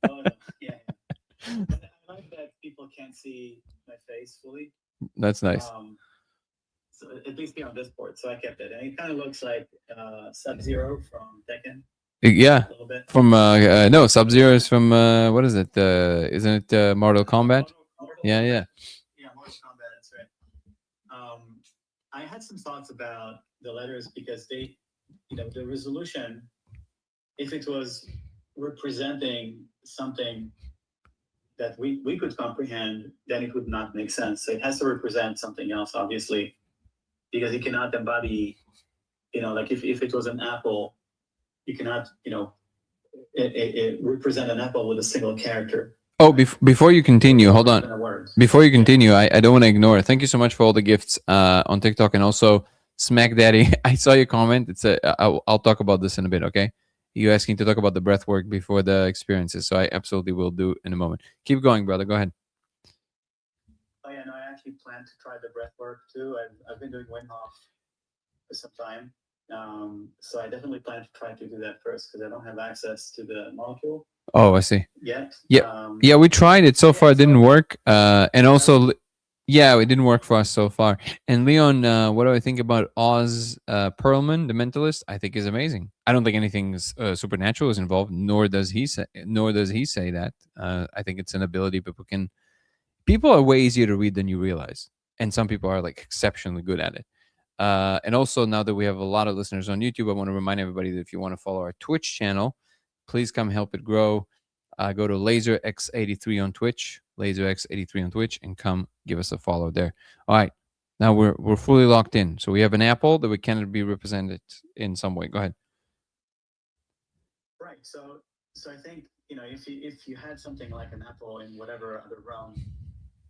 no. Yeah. But I like that people can't see my face fully.
That's nice.
So at least here on this board, so I kept it, and it kind of looks like Sub-Zero from Tekken.
Yeah.
A little bit.
From no, Sub-Zero is from what is it? Isn't it Mortal Kombat? Yeah.
Yeah, Mortal Kombat. That's right. I had some thoughts about the letters because they, the resolution, if it was representing something that we could comprehend, then it would not make sense. So it has to represent something else, obviously, because it cannot embody, like if it was an apple, you cannot, it represent an apple with a single character.
Oh, before you continue, hold on. Before you continue, I don't want to ignore it. Thank you so much for all the gifts on TikTok, and also Smack Daddy. I saw your comment. I'll talk about this in a bit, okay? You asking to talk about the breath work before the experiences, so I absolutely will do in a moment. Keep going, brother. Go ahead.
Oh yeah, no, I actually plan to try the breath work too. I've been doing Wim Hof for some time, so I definitely plan to try to do that first because I don't have access to the molecule.
Oh, I see.
Yet.
Yeah, we tried it. So far, it didn't work. And also, yeah, it didn't work for us so far. And Leon, what do I think about Oz Perlman, the mentalist? I think is amazing. I don't think anything supernatural is involved, nor does he say that. I think it's an ability people are way easier to read than you realize, and some people are like exceptionally good at it. And also, now that we have a lot of listeners on YouTube, I want to remind everybody that if you want to follow our Twitch channel, please come help it grow. Go to LaserX83 on Twitch, LaserX83 on Twitch, and come give us a follow there. All right, now we're fully locked in. So we have an apple that we cannot be represented in some way. Go ahead.
Right. So I think if you had something like an apple in whatever other realm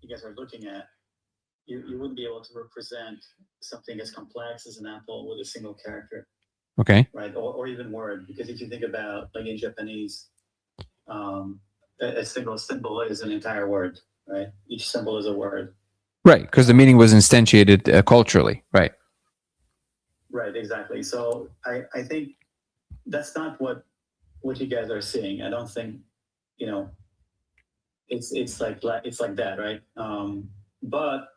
you guys are looking at, you wouldn't be able to represent something as complex as an apple with a single character.
Okay.
Right. Or even word, because if you think about like in Japanese, a single symbol is an entire word, right? Each symbol is a word.
Right, because the meaning was instantiated culturally, right?
Right, exactly. So I think that's not what you guys are seeing. I don't think, it's like that, right? But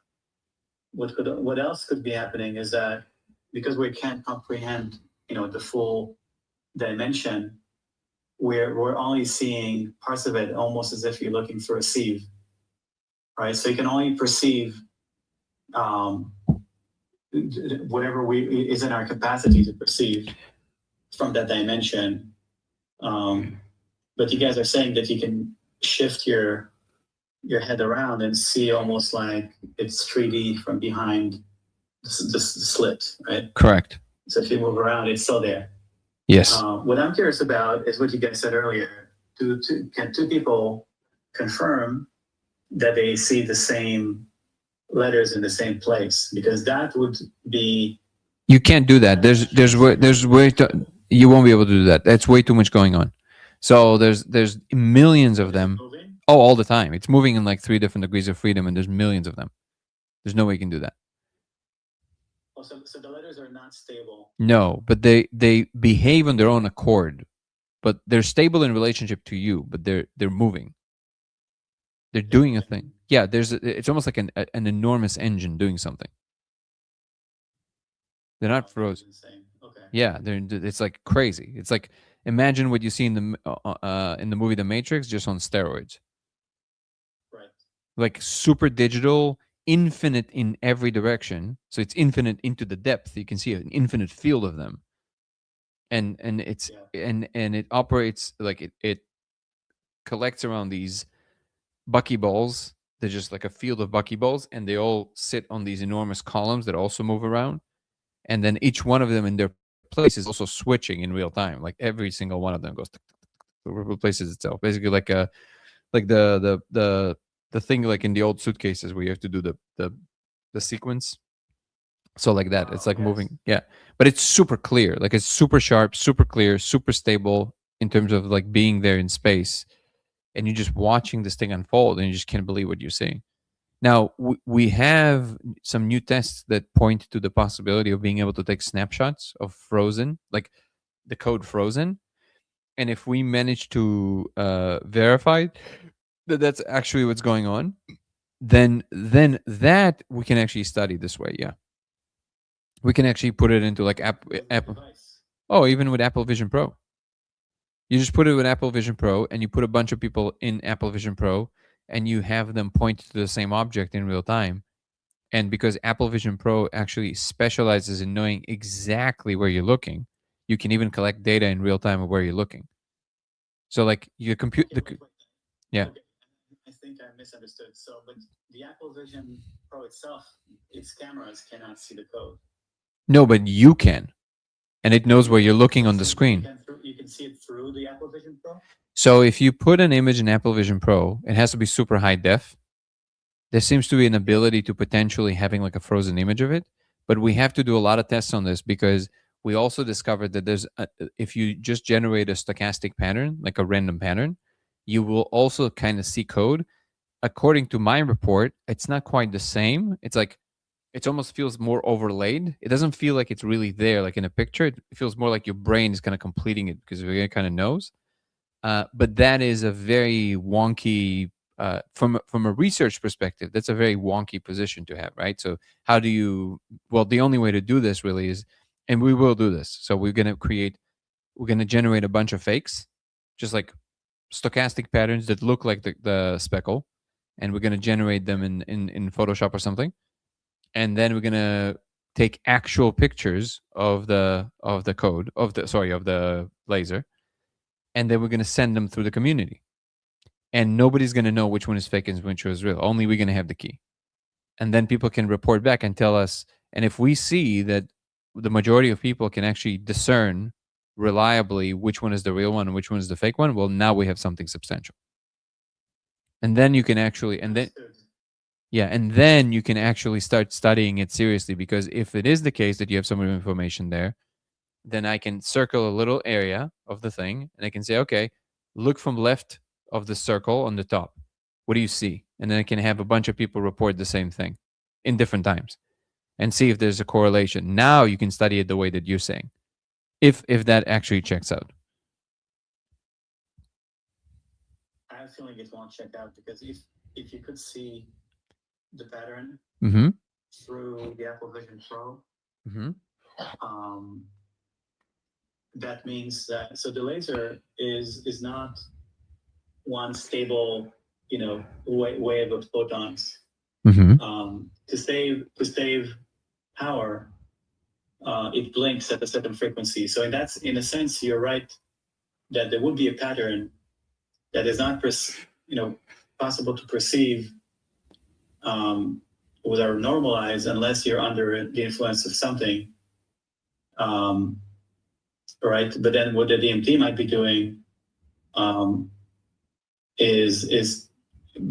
what else could be happening is that because we can't comprehend, the full dimension, we're only seeing parts of it, almost as if you're looking for a sieve, right? So you can only perceive
whatever is in our capacity to perceive from that dimension. But you guys are saying that you can shift your head around and see almost like it's 3D from behind the slit, right?
Correct.
So if you move around, it's still there.
Yes.
What I'm curious about is what you guys said earlier. Can two people confirm that they see the same letters in the same place? Because that would be.
You can't do that. You won't be able to do that. That's way too much going on. So there's millions of them.
Moving?
Oh, all the time. It's moving in like 3 different degrees of freedom, and there's millions of them. There's no way you can do that.
Oh, so the letters are not stable.
No, but they behave on their own accord. But they're stable in relationship to you, but they're moving. They're doing a thing. Yeah, it's almost like an enormous engine doing something. They're not frozen.
Okay.
Yeah, it's like crazy. It's like, imagine what you see in the movie The Matrix, just on steroids.
Right.
Like super digital, infinite in every direction. So it's infinite into the depth. You can see an infinite field of them. And it's and it operates like it collects around these buckyballs. They're just like a field of buckyballs, and they all sit on these enormous columns that also move around. And then each one of them in their place is also switching in real time. Like every single one of them goes replaces itself. Basically, like the thing like in the old suitcases where you have to do the sequence. So like that, it's like moving. Yeah, but it's super clear. Like it's super sharp, super clear, super stable in terms of like being there in space, and you're just watching this thing unfold, and you just can't believe what you're seeing. Now, we have some new tests that point to the possibility of being able to take snapshots of frozen, like the code frozen. And if we manage to verify that that's actually what's going on, then that we can actually study this way. Yeah. We can actually put it into like Apple. Oh, even with Apple Vision Pro. You just put it with Apple Vision Pro, and you put a bunch of people in Apple Vision Pro, and you have them point to the same object in real time. And because Apple Vision Pro actually specializes in knowing exactly where you're looking, you can even collect data in real time of where you're looking. So like your computer, yeah.
Okay. I think I misunderstood. So, but the Apple Vision Pro itself, its cameras cannot see the code.
No, but you can, and it knows where you're looking on the screen.
You can see it through the Apple Vision Pro?
So if you put an image in Apple Vision Pro, it has to be super high def. There seems to be an ability to potentially having like a frozen image of it, but we have to do a lot of tests on this because we also discovered that if you just generate a stochastic pattern, like a random pattern, you will also kind of see code. According to my report, it's not quite the same. It's like, it almost feels more overlaid. It doesn't feel like it's really there, like in a picture. It feels more like your brain is kind of completing it because it kind of knows. But that is a very wonky, from a research perspective, that's a very wonky position to have, right? So how do you, well, the only way to do this really is, and we will do this. So we're going to generate a bunch of fakes, just like stochastic patterns that look like the speckle. And we're going to generate them in Photoshop or something. And then we're going to take actual pictures of the code, of the laser. And then we're going to send them through the community. And nobody's going to know which one is fake and which one is real. Only we're going to have the key. And then people can report back and tell us. And if we see that the majority of people can actually discern reliably which one is the real one and which one is the fake one, well, now we have something substantial. And then you can actually, and then you can actually start studying it seriously, because if it is the case that you have some information there, then I can circle a little area of the thing, and I can say, okay, look from left of the circle on the top. What do you see? And then I can have a bunch of people report the same thing in different times and see if there's a correlation. Now you can study it the way that you're saying, if that actually checks out.
I have a feeling it won't check out, because if you could see the pattern through the Apple Vision Pro, that means that, so the laser is not one stable, wave of photons. To save power, it blinks at a certain frequency. So in a sense, you're right that there would be a pattern that is not, possible to perceive with our normal eyes unless you're under the influence of something. Right? But then what the DMT might be doing is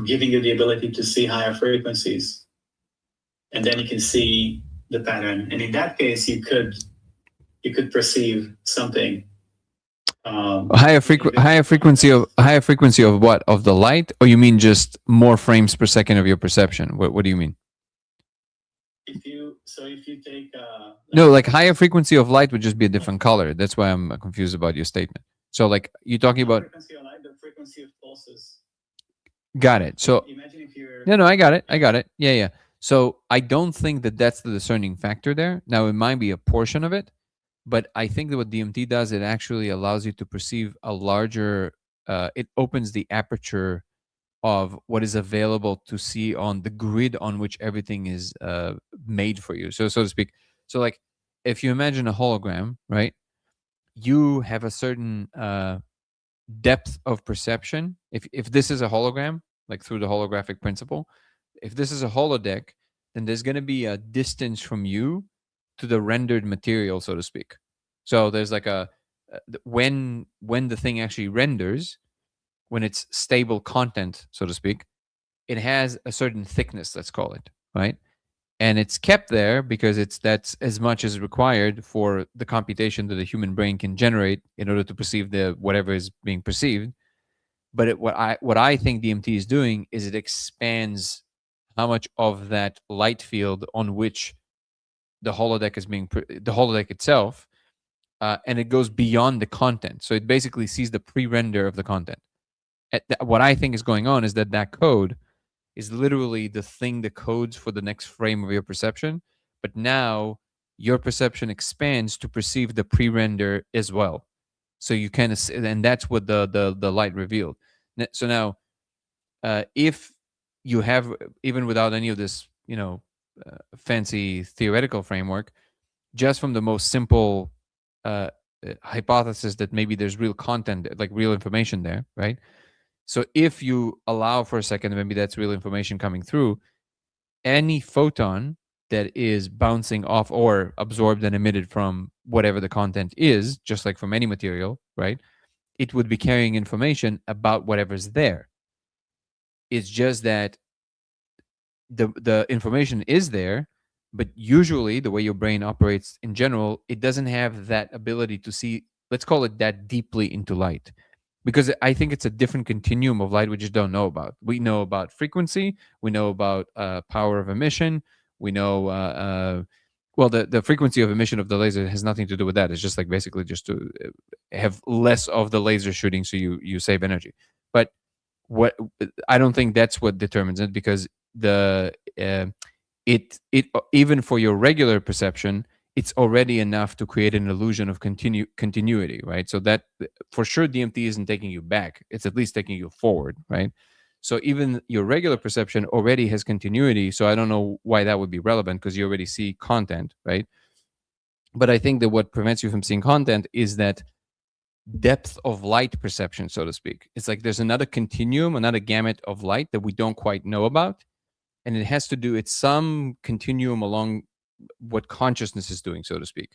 giving you the ability to see higher frequencies, and then you can see the pattern. And in that case, you could perceive something.
Higher frequency of what? Of the light, or you mean just more frames per second of your perception? What do you mean?
If you take
No, like higher frequency of light would just be a different color. That's why I'm confused about your statement. So like you're talking about
frequency of light, the frequency of pulses.
Got it. So
Imagine if you're
no, I got it. Yeah. So I don't think that that's the discerning factor there. Now it might be a portion of it, but I think that what DMT does, it actually allows you to perceive a larger. It opens the aperture of what is available to see on the grid on which everything is made for you, so to speak. So like if you imagine a hologram, right, you have a certain depth of perception. If this is a hologram, like through the holographic principle, if this is a holodeck, then there's going to be a distance from you to the rendered material, so to speak. So there's like when the thing actually renders, when it's stable content, so to speak, it has a certain thickness, let's call it, right? And it's kept there because that's as much as required for the computation that the human brain can generate in order to perceive the whatever is being perceived. But what I think DMT is doing is it expands how much of that light field on which the holodeck is the holodeck itself, and it goes beyond the content. So it basically sees the pre-render of the content. What I think is going on is that code is literally the thing that codes for the next frame of your perception, but now your perception expands to perceive the pre-render as well. So you kind of, and that's what the light revealed. So now, if you have, even without any of this, fancy theoretical framework, just from the most simple hypothesis that maybe there's real content, like real information there, right? So if you allow for a second, maybe that's real information coming through, any photon that is bouncing off or absorbed and emitted from whatever the content is, just like from any material, right? It would be carrying information about whatever's there. It's just that the information is there, but usually the way your brain operates in general, it doesn't have that ability to see, let's call it that deeply into light. Because I think it's a different continuum of light we just don't know about. We know about frequency. We know about power of emission. We know, the frequency of emission of the laser has nothing to do with that. It's just like basically just to have less of the laser shooting, so you save energy. But what I don't think that's what determines it, because it even for your regular perception, it's already enough to create an illusion of continuity, right? So that for sure DMT isn't taking you back. It's at least taking you forward, right? So even your regular perception already has continuity. So I don't know why that would be relevant, because you already see content, right? But I think that what prevents you from seeing content is that depth of light perception, so to speak. It's like there's another continuum, another gamut of light that we don't quite know about. And it has to do, it's some continuum along what consciousness is doing, so to speak.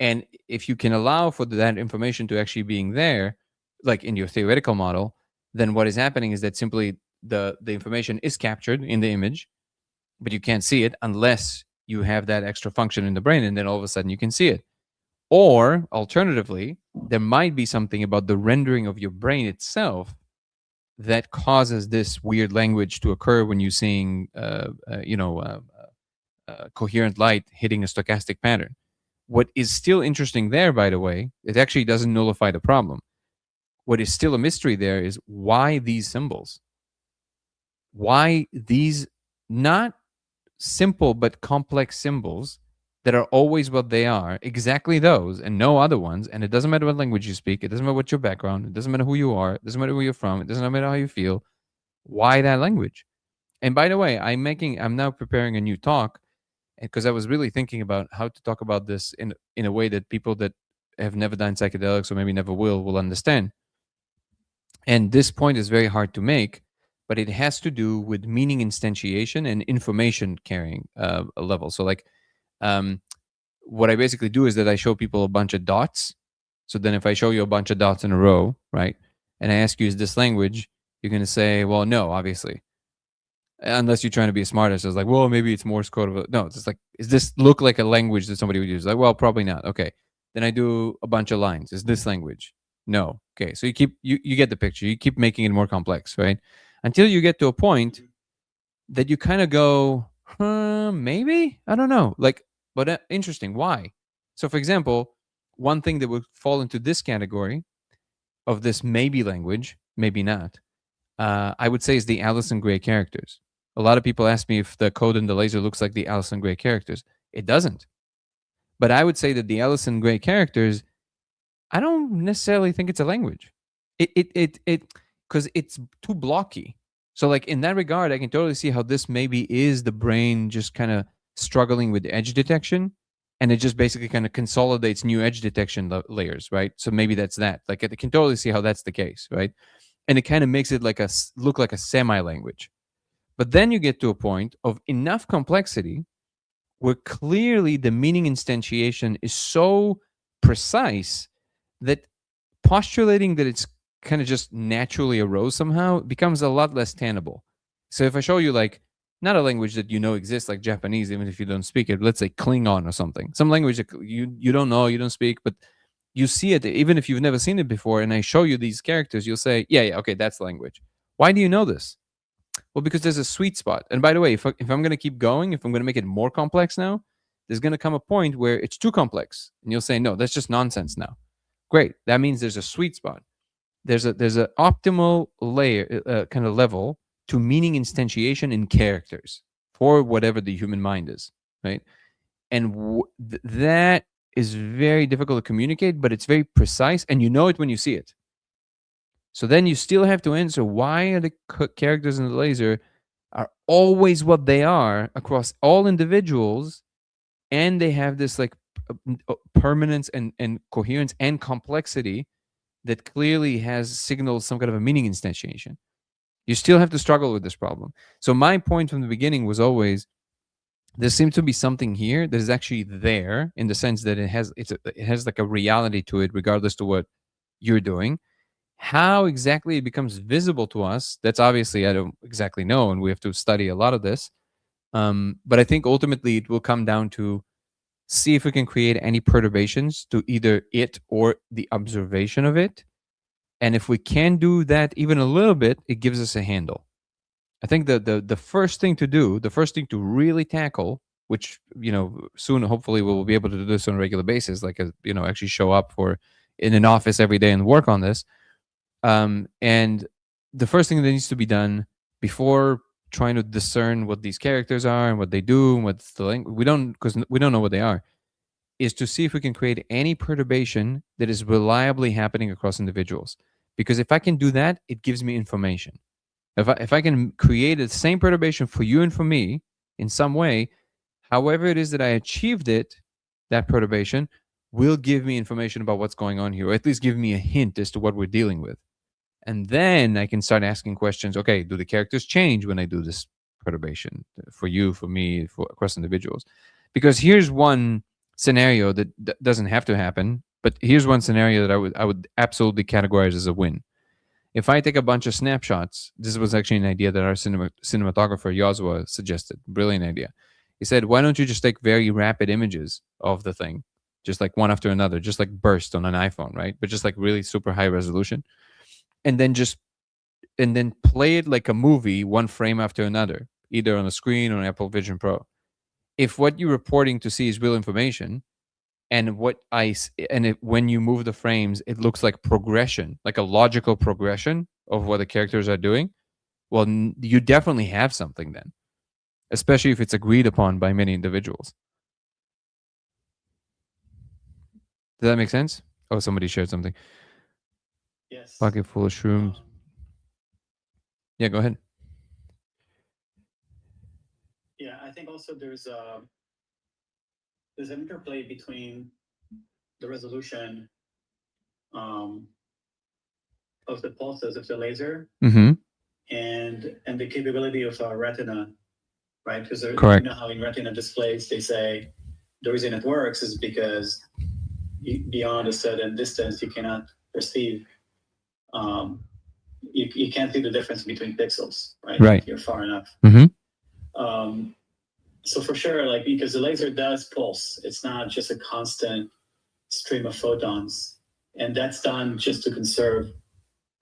And if you can allow for that information to actually being there, like in your theoretical model, then what is happening is that simply the information is captured in the image, but you can't see it unless you have that extra function in the brain, and then all of a sudden you can see it. Or alternatively, there might be something about the rendering of your brain itself that causes this weird language to occur when you're seeing coherent light hitting a stochastic pattern. What is still interesting there, by the way, it actually doesn't nullify the problem. What is still a mystery there is why these symbols? Why these not simple but complex symbols that are always what they are, exactly those and no other ones, and it doesn't matter what language you speak, it doesn't matter what your background, it doesn't matter who you are, it doesn't matter where you're from, it doesn't matter how you feel. Why that language? And by the way, I'm now preparing a new talk, because I was really thinking about how to talk about this in a way that people that have never done psychedelics or maybe never will understand. And this point is very hard to make, but it has to do with meaning instantiation and information carrying level. So, like, um, what I basically do is that I show people a bunch of dots. So then, if I show you a bunch of dots in a row, right, and I ask you, "Is this language?" You're going to say, "Well, no, obviously." Unless you're trying to be a smartest, it's like, well, maybe it's Morse code. No, it's just like, is this look like a language that somebody would use? Like, well, probably not. Okay. Then I do a bunch of lines. Is this language? No. Okay. So you get the picture. You keep making it more complex, right? Until you get to a point that you kind of go, maybe? I don't know. Like, but interesting. Why? So, for example, one thing that would fall into this category of this maybe language, maybe not, I would say is the Alison Gray characters. A lot of people ask me if the code in the laser looks like the Alison Gray characters. It doesn't. But I would say that the Alison Gray characters, I don't necessarily think it's a language. Because it's too blocky. So, like, in that regard, I can totally see how this maybe is the brain just kind of struggling with edge detection, and it just basically kind of consolidates new edge detection layers, right? So maybe that's that. Like, I can totally see how that's the case, right? And it kind of makes it like look like a semi language. But then you get to a point of enough complexity where clearly the meaning instantiation is so precise that postulating that it's kind of just naturally arose somehow becomes a lot less tenable. So if I show you, like, not a language that you know exists, like Japanese, even if you don't speak it, let's say Klingon or something, some language that you don't know, you don't speak, but you see it, even if you've never seen it before, and I show you these characters, you'll say, yeah, okay, that's language. Why do you know this? Well, because there's a sweet spot. And by the way, if I'm going to keep going, if I'm going to make it more complex now, there's going to come a point where it's too complex, and you'll say, no, that's just nonsense now. Great. That means there's a sweet spot. There's a optimal layer, kind of level to meaning instantiation in characters for whatever the human mind is, right? And that is very difficult to communicate, but it's very precise, and you know it when you see it. So then you still have to answer, why are the characters in the laser are always what they are across all individuals, and they have this, like, permanence and coherence and complexity that clearly has signaled some kind of a meaning instantiation. You still have to struggle with this problem. So my point from the beginning was always, there seems to be something here that is actually there, in the sense that it has like a reality to it, regardless to what you're doing. How exactly it becomes visible to us, that's obviously, I don't exactly know, and we have to study a lot of this. But I think ultimately it will come down to see if we can create any perturbations to either it or the observation of it. And if we can do that even a little bit, it gives us a handle. I think the first thing to do, the first thing to really tackle, which, soon hopefully we'll be able to do this on a regular basis, like, actually show up in an office every day and work on this. And the first thing that needs to be done before trying to discern what these characters are and what they do and what's the language, because we don't know what they are, is to see if we can create any perturbation that is reliably happening across individuals. Because if I can do that, it gives me information. If I can create the same perturbation for you and for me in some way, however it is that I achieved it, that perturbation will give me information about what's going on here, or at least give me a hint as to what we're dealing with. And then I can start asking questions. Okay, do the characters change when I do this perturbation for you, for me, for across individuals? Because here's one scenario that doesn't have to happen, but here's one scenario that I would absolutely categorize as a win. If I take a bunch of snapshots, this was actually an idea that our cinematographer Yozua suggested. Brilliant idea. He said, why don't you just take very rapid images of the thing, just like one after another, just like burst on an iPhone, right? But just like really super high resolution. And then play it like a movie, one frame after another, either on a screen or an Apple Vision Pro. If what you're reporting to see is real information, and when you move the frames, it looks like progression, like a logical progression of what the characters are doing, well, you definitely have something then, especially if it's agreed upon by many individuals. Does that make sense? Oh, somebody shared something.
Yes.
Pocket full of shrooms. Yeah, go ahead.
Yeah, I think also there's there's an interplay between the resolution of the pulses of the laser
Mm-hmm.
and the capability of our retina, right? Because
Correct.
you know how in retina displays they say the reason it works is because beyond a certain distance you cannot perceive. You can't see the difference between pixels, right?
Right.
If you're far enough.
Mm-hmm.
So for sure, like, because the laser does pulse, it's not just a constant stream of photons, and that's done just to conserve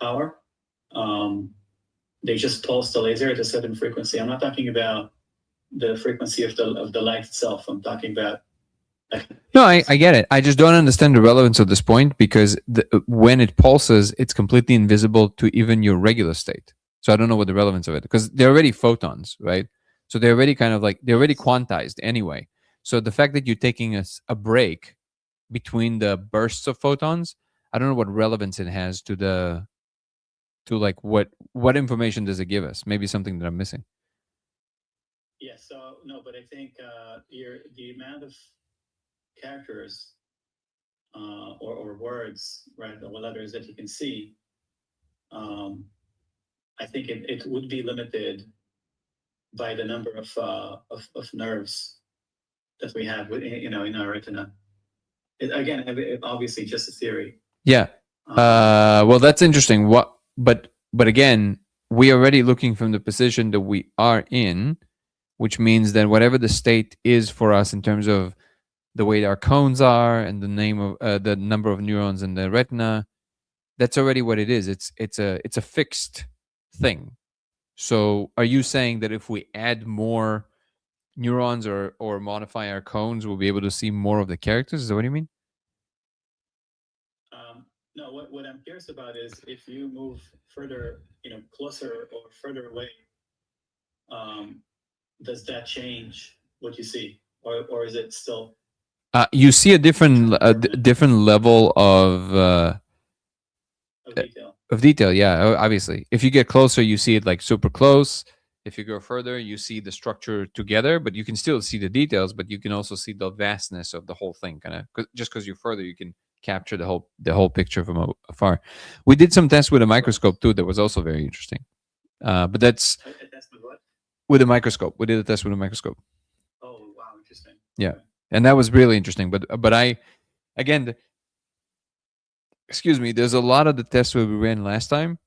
power. They just pulse the laser at a certain frequency. I'm not talking about the frequency of the light itself. I'm talking about.
No, I get it. I just don't understand the relevance of this point because when it pulses, it's completely invisible to even your regular state. So I don't know what the relevance of it, because they're already photons, right? So they're already kind of like, they're already quantized anyway. So the fact that you're taking a break between the bursts of photons, I don't know what relevance it has to like what information does it give us? Maybe something that I'm missing.
Yeah. So no, but I think the amount of characters or words, right, or letters that you can see, I think it would be limited by the number of nerves that we have, in our retina. Again, obviously, just a theory.
Yeah. Well, that's interesting. But again, we are already looking from the position that we are in, which means that whatever the state is for us in terms of the way our cones are and the name of the number of neurons in the retina, that's already what it is. It's a fixed thing. So are you saying that if we add more neurons or modify our cones, we'll be able to see more of the characters? Is that what you mean?
No, what I'm curious about is if you move further, closer or further away, does that change what you see, or is it still?
You see a different level of
detail.
Of detail, yeah, obviously. If you get closer, you see it like super close. If you go further, you see the structure together, but you can still see the details, but you can also see the vastness of the whole thing, kind of. Just because you're further, you can capture the whole picture from afar. We did some tests with a microscope too. That was also very interesting. But that's
A test with what?
with a microscope. We did a test with a microscope.
Oh wow, interesting.
Yeah, and that was really interesting. But I, again, excuse me. There's a lot of the tests we ran last time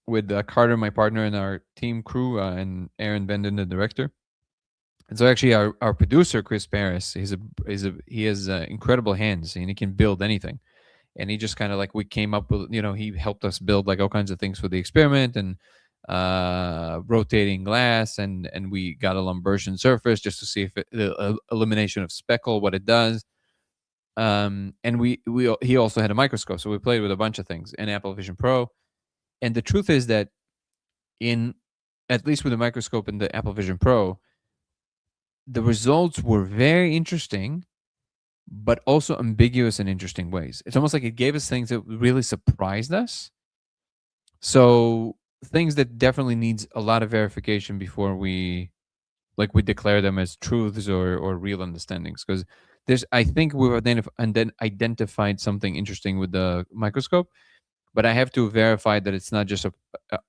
with Carter, my partner, and our team crew, and Aaron Benden, the director. And so actually our producer, Chris Paris, he has incredible hands and he can build anything. And he just kind of like, we came up with, he helped us build like all kinds of things for the experiment and rotating glass, and we got a Lumbertian surface just to see if the elimination of speckle, what it does. And he also had a microscope. So we played with a bunch of things in Apple Vision Pro. And the truth is that at least with the microscope in the Apple Vision Pro, the results were very interesting, but also ambiguous in interesting ways. It's almost like it gave us things that really surprised us. So things that definitely needs a lot of verification before we declare them as truths or real understandings. Because I think we've identified something interesting with the microscope, but I have to verify that it's not just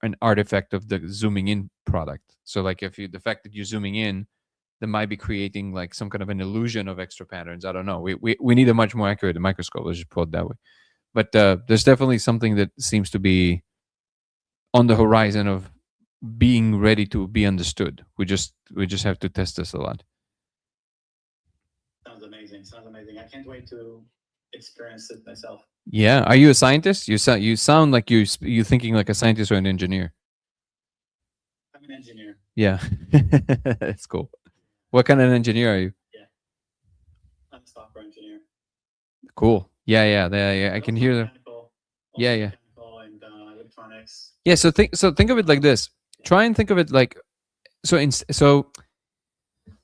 an artifact of the zooming in product. So like the fact that you're zooming in, that might be creating like some kind of an illusion of extra patterns. I don't know. We need a much more accurate microscope. Let's just put it that way. But there's definitely something that seems to be on the horizon of being ready to be understood. We just have to test this a lot.
Sounds amazing. I can't wait to experience it myself.
Yeah. Are you a scientist? You sound like you're thinking like a scientist or an engineer.
I'm an engineer.
Yeah. That's cool. What kind of an engineer are you?
Yeah. I'm a software engineer.
Cool. Yeah. I can hear them. Yeah.
And electronics.
Yeah. So think of it like this. Try and think of it like so.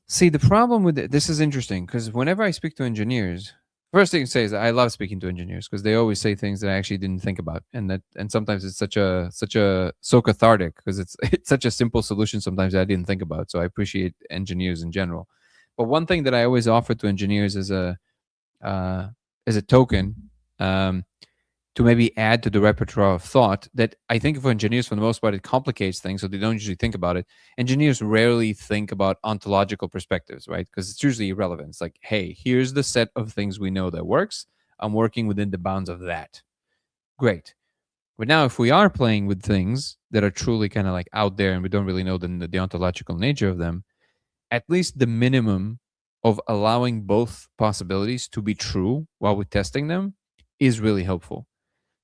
See, the problem with this is interesting because whenever I speak to engineers, first thing to say is I love speaking to engineers because they always say things that I actually didn't think about, and sometimes it's so cathartic because it's such a simple solution sometimes that I didn't think about. So I appreciate engineers in general. But one thing that I always offer to engineers as a token, to maybe add to the repertoire of thought, that I think for engineers, for the most part, it complicates things, so they don't usually think about it. Engineers rarely think about ontological perspectives, right? Because it's usually irrelevant. It's like, hey, here's the set of things we know that works. I'm working within the bounds of that. Great. But now if we are playing with things that are truly kind of like out there and we don't really know the ontological nature of them, at least the minimum of allowing both possibilities to be true while we're testing them is really helpful.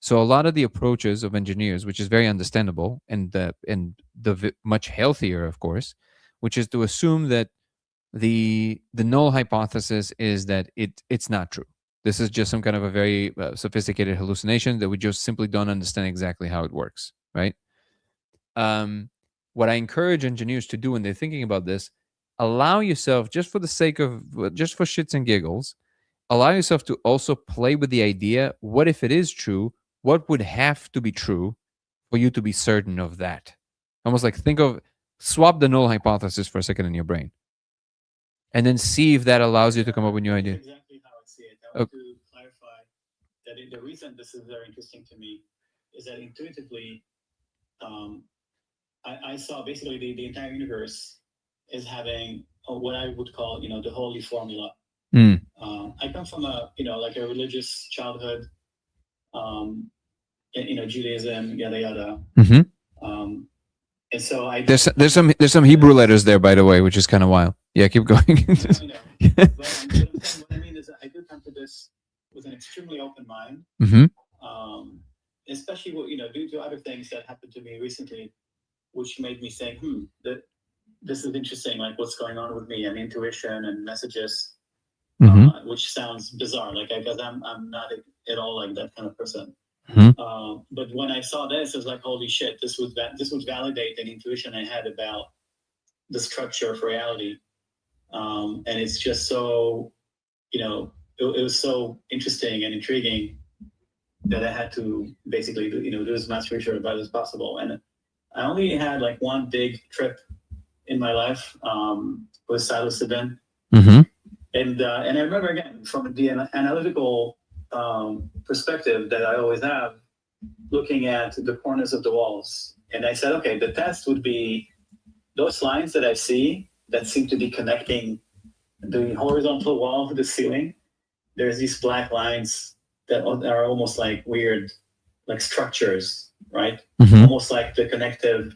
So a lot of the approaches of engineers, which is very understandable and much healthier, of course, which is to assume that the null hypothesis is that it's not true. This is just some kind of a very sophisticated hallucination that we just simply don't understand exactly how it works, right? What I encourage engineers to do when they're thinking about this, allow yourself, just for the sake of, just for shits and giggles, allow yourself to also play with the idea, what if it is true? What would have to be true for you to be certain of that? Almost like swap the null hypothesis for a second in your brain. And then see if that allows you to come up with new ideas.
Exactly how I see it. I want to clarify that the reason this is very interesting to me is that intuitively, I saw basically the entire universe is having what I would call, the holy formula. I come from a religious childhood, Judaism, yada yada. And so
there's some Hebrew letters there, by the way, which is kind of wild. Yeah, keep going.
I know. But what I mean is that I do come to this with an extremely open mind, especially due to other things that happened to me recently, which made me think, that this is interesting, like what's going on with me and intuition and messages, which sounds bizarre, because I'm not at all like that kind of person. But when I saw this, I was like, holy shit, this would validate an intuition I had about the structure of reality. And it's just so, it was so interesting and intriguing that I had to basically do as much research about it as possible. And I only had like one big trip in my life, with psilocybin. And I remember, again, from the analytical perspective that I always have, looking at the corners of the walls. And I said, okay, the test would be those lines that I see that seem to be connecting the horizontal wall to the ceiling. There's these black lines that are almost like weird, like structures, right? Almost like the connective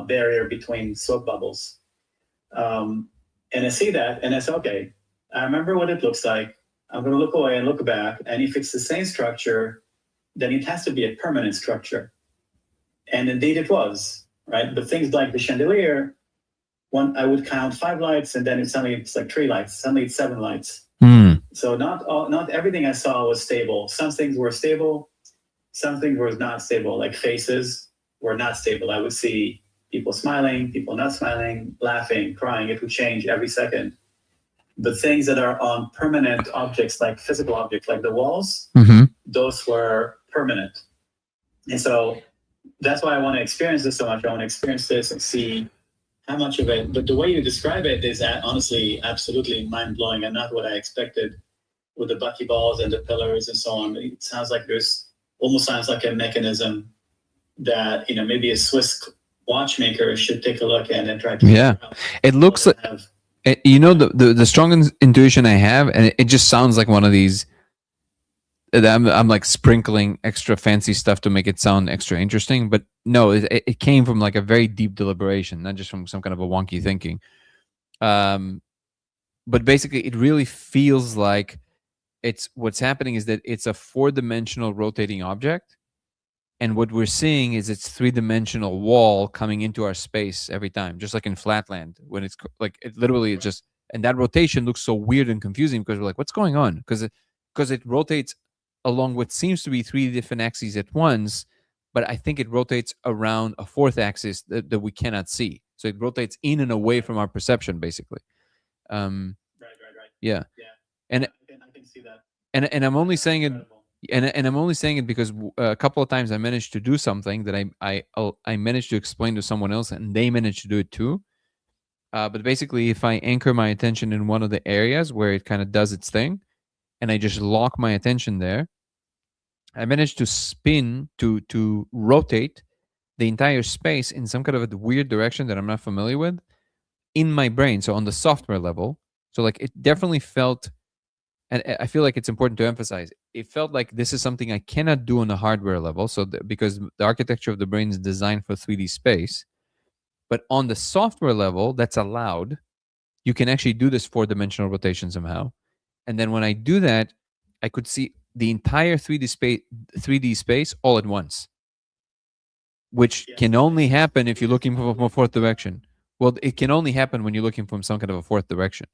barrier between soap bubbles. And I see that, and I say, okay, I remember what it looks like. I'm going to look away and look back. And if it's the same structure, then it has to be a permanent structure. And indeed it was, right? But things like the chandelier, I would count 5 lights, and then it's like 3 lights. Suddenly it's 7 lights. So not everything I saw was stable. Some things were stable. Some things were not stable, like faces were not stable. I would see people smiling, people not smiling, laughing, crying. It would change every second. But things that are on permanent objects, like physical objects, like the walls, those were permanent. And so that's why I want to experience this so much. I want to experience this and see how much of it. But the way you describe it is honestly absolutely mind-blowing and not what I expected, with the buckyballs and the pillars and so on. It sounds like almost sounds like a mechanism that, maybe a Swiss watchmaker should take a look at and try to
figure out. It looks like... the strong intuition I have, and it just sounds like one of these, I'm like sprinkling extra fancy stuff to make it sound extra interesting, but no, it came from like a very deep deliberation, not just from some kind of a wonky thinking. But basically it really feels like what's happening is that it's a 4-dimensional rotating object, and what we're seeing is its 3-dimensional wall coming into our space every time, just like in Flatland, when it's like it literally just, and that rotation looks so weird and confusing because we're like, what's going on? Because it rotates along what seems to be 3 different axes at once, but I think it rotates around a 4th axis that we cannot see. So it rotates in and away from our perception, basically.
Right.
Yeah.
And I can see that.
And I'm only saying it. And I'm only saying it because a couple of times I managed to do something that I managed to explain to someone else, and they managed to do it too. But basically, if I anchor my attention in one of the areas where it kind of does its thing, and I just lock my attention there, I managed to spin to rotate the entire space in some kind of a weird direction that I'm not familiar with in my brain. So on the software level, so like it definitely felt, and I feel like it's important to emphasize, it felt like this is something I cannot do on the hardware level. So because the architecture of the brain is designed for 3D space, but on the software level, that's allowed. You can actually do this 4-dimensional rotation somehow. And then when I do that, I could see the entire 3D space all at once, which
Yes,
can
that
only
makes sense.
happen if you're looking from a fourth direction. Well, it can only happen when you're looking from some kind of a fourth direction.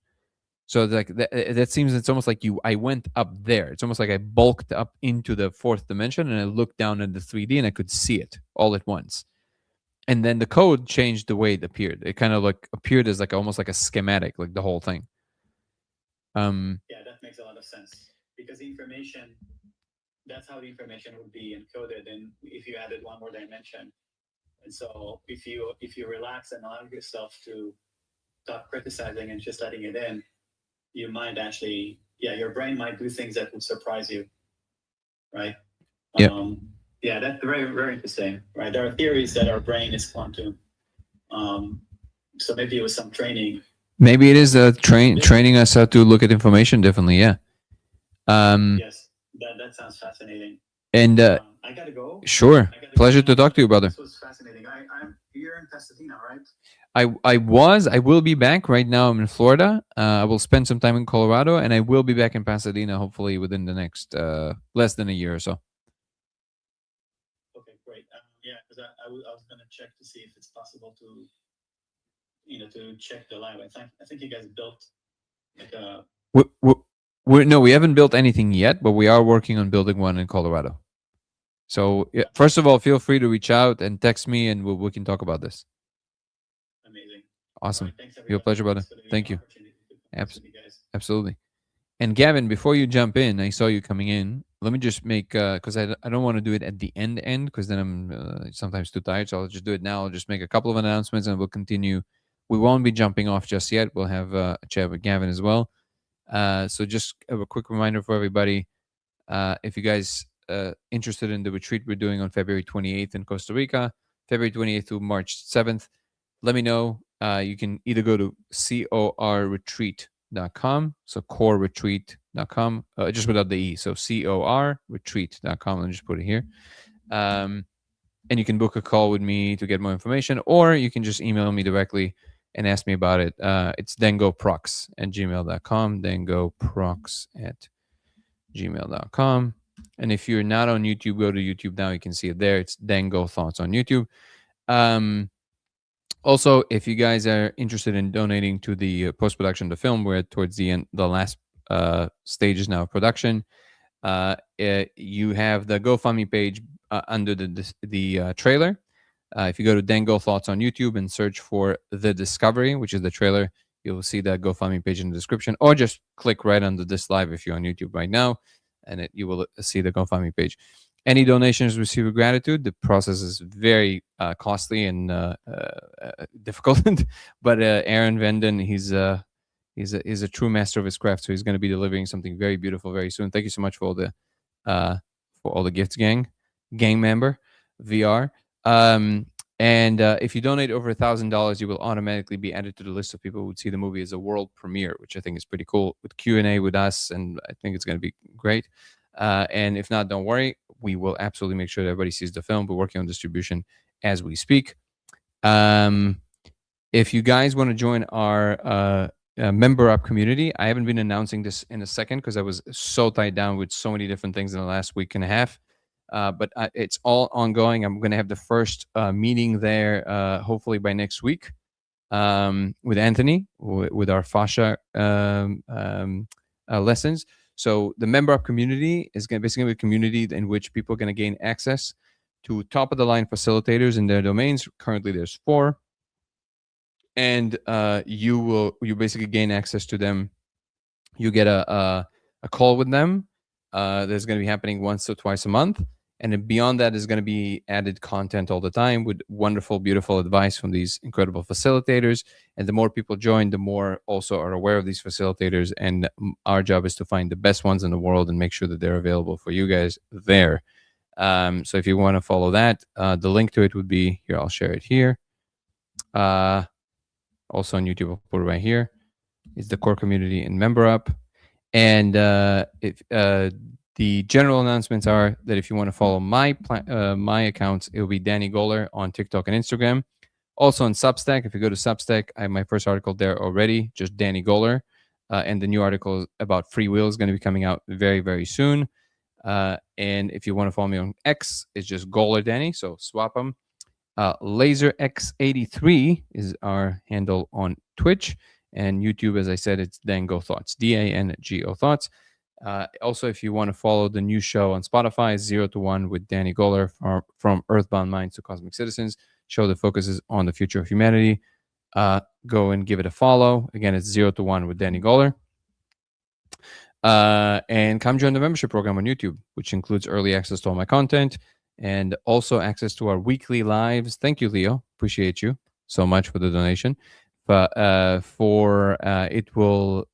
So like that seems, it's almost like I went up there. It's almost like I bulked up into the fourth dimension and I looked down at the 3D and I could see it all at once. And then the code changed the way it appeared. It kind of like appeared as like almost like a schematic, like the whole thing.
Yeah, that makes a lot of sense because the information, that's how the information would be encoded, and if you added one more dimension. And so if you relax and allow yourself to stop criticizing and just letting it in, you might actually, yeah, your brain might do things that would surprise you, right?
Yep.
Yeah, that's very, very interesting, right? There are theories that our brain is quantum. So maybe it was some training.
Maybe it is training us how to look at information differently. Yeah.
Yes, that sounds fascinating.
And
I gotta go.
sure, pleasure to talk to you, brother.
This was fascinating. I'm here in Pasadena, right?
I will be back. Right now I'm in Florida. I will spend some time in Colorado, and I will be back in Pasadena hopefully within the next less than a year or so.
Okay, great. Yeah, because I was gonna check to see if it's possible to, to check the live. I think you guys built like a.
No, we haven't built anything yet, but we are working on building one in Colorado. So yeah, first of all, feel free to reach out and text me, and we can talk about this.
Amazing.
Awesome.
Right, thanks,
Your pleasure, brother.
Thanks for the
Thank you.
opportunity to connect with you guys.
Absolutely. And Gavin, before you jump in, I saw you coming in. Let me just make, because I don't want to do it at the end, because then I'm sometimes too tired. So I'll just do it now. I'll just make a couple of announcements and we'll continue. We won't be jumping off just yet. We'll have a chat with Gavin as well. So just a quick reminder for everybody, if you guys interested in the retreat we're doing on February 28th in Costa Rica, February 28th to March 7th, let me know. You can either go to corretreat.com, so coreretreat.com, just without the E, so corretreat.com. Let me just put it here. And you can book a call with me to get more information, or you can just email me directly and ask me about it. It's dengoprox@gmail.com, dengoprox@gmail.com. And if you're not on YouTube, go to YouTube now. You can see it there. It's Dango Thoughts on YouTube. Also, if you guys are interested in donating to the post-production of the film, we're towards the end, the last stages now of production. You have the GoFundMe page under the trailer. If you go to Dango Thoughts on YouTube and search for The Discovery, which is the trailer, you'll see that GoFundMe page in the description, or just click right under this live if you're on YouTube right now, and you will see the GoFundMe page. Any donations received with gratitude. The process is very costly and difficult, but Aaron Venden, he's a true master of his craft, so he's going to be delivering something very beautiful very soon. Thank you so much for all the gifts, gang member VR. And if you donate over $1,000, you will automatically be added to the list of people who would see the movie as a world premiere, which I think is pretty cool, with Q&A with us, and I think it's going to be great. And if not, don't worry. We will absolutely make sure that everybody sees the film. We're working on distribution as we speak. If you guys want to join our member up community, I haven't been announcing this in a second because I was so tied down with so many different things in the last week and a half. But it's all ongoing. I'm going to have the first meeting there, hopefully by next week, with Anthony, with our fascia lessons. So the member up community is basically a community in which people are going to gain access to top of the line facilitators in their domains. Currently, there's 4, and you basically gain access to them. You get a call with them. There's going to be happening once or twice a month, And then beyond that is going to be added content all the time with wonderful, beautiful advice from these incredible facilitators. And the more people join, the more also are aware of these facilitators. And our job is to find the best ones in the world and make sure that they're available for you guys there. So if you want to follow that, the link to it would be here. I'll share it here. Also on YouTube, I'll put it right here. It's the core community and member up. And if the general announcements are that if you want to follow my accounts, it will be Danny Goller on TikTok and Instagram. Also on Substack, if you go to Substack, I have my first article there already, just Danny Goller. And the new article about free will is going to be coming out very, very soon. And if you want to follow me on X, it's just Goller Danny, so swap them. LaserX83 is our handle on Twitch. And YouTube, as I said, it's Dango Thoughts, DANGO Thoughts. Also, if you want to follow the new show on Spotify, 0 to 1 with Danny Goller from Earthbound Minds to Cosmic Citizens, show that focuses on the future of humanity. Go and give it a follow. Again, it's 0 to 1 with Danny Goller. And come join the membership program on YouTube, which includes early access to all my content and also access to our weekly lives. Thank you, Leo. Appreciate you so much for the donation. But it will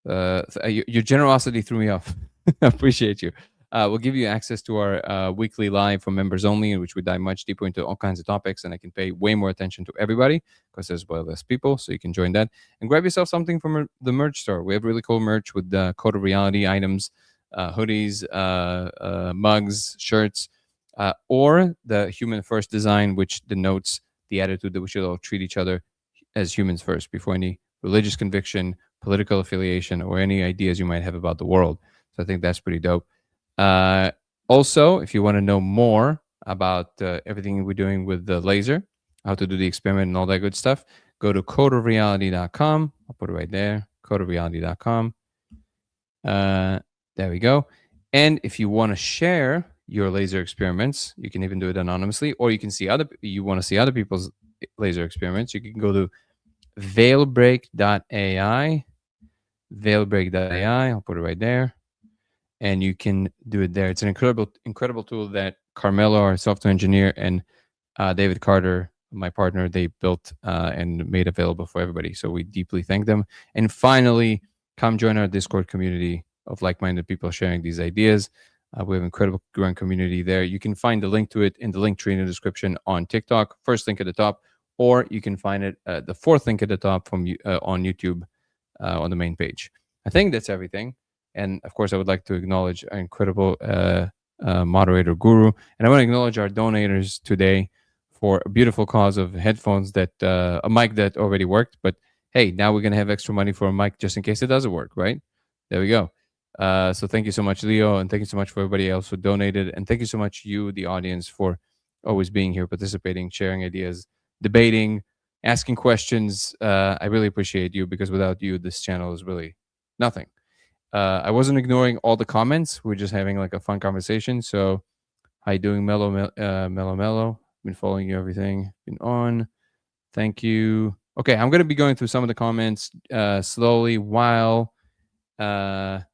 your generosity threw me off. I appreciate you. We'll give you access to our weekly live for members only, in which we dive much deeper into all kinds of topics, and I can pay way more attention to everybody because there's way less people. So you can join that and grab yourself something from the merch store. We have really cool merch with the Code of Reality items, hoodies, mugs, shirts, or the Human First design, which denotes the attitude that we should all treat each other as humans first before any religious conviction, political affiliation, or any ideas you might have about the world. So I think that's pretty dope. Also, if you want to know more about everything we're doing with the laser, how to do the experiment and all that good stuff, go to codeofreality.com. I'll put it right there, codeofreality.com. There we go. And if you want to share your laser experiments, you can even do it anonymously, or you can see you want to see other people's laser experiments, you can go to veilbreak.ai, I'll put it right there, and you can do it there. It's an incredible tool that Carmelo, our software engineer, and David Carter, my partner, they built and made available for everybody. So we deeply thank them. And finally, come join our Discord community of like-minded people sharing these ideas. We have an incredible growing community there. You can find the link to it in the link tree in the description on TikTok, first link at the top, or you can find it the fourth link at the top from on YouTube on the main page. I think that's everything. And of course, I would like to acknowledge our incredible moderator, Guru. And I want to acknowledge our donators today for a beautiful cause of headphones that a mic that already worked. But hey, now we're going to have extra money for a mic just in case it doesn't work, right? There we go. So thank you so much, Leo, and thank you so much for everybody else who donated. And thank you so much, you, the audience, for always being here, participating, sharing ideas, debating, asking questions. I really appreciate you, because without you, this channel is really nothing. I wasn't ignoring all the comments. We're just having like a fun conversation. So how you doing, Mellow? Been following you, everything. Been on. Thank you. Okay, I'm going to be going through some of the comments slowly while Gavin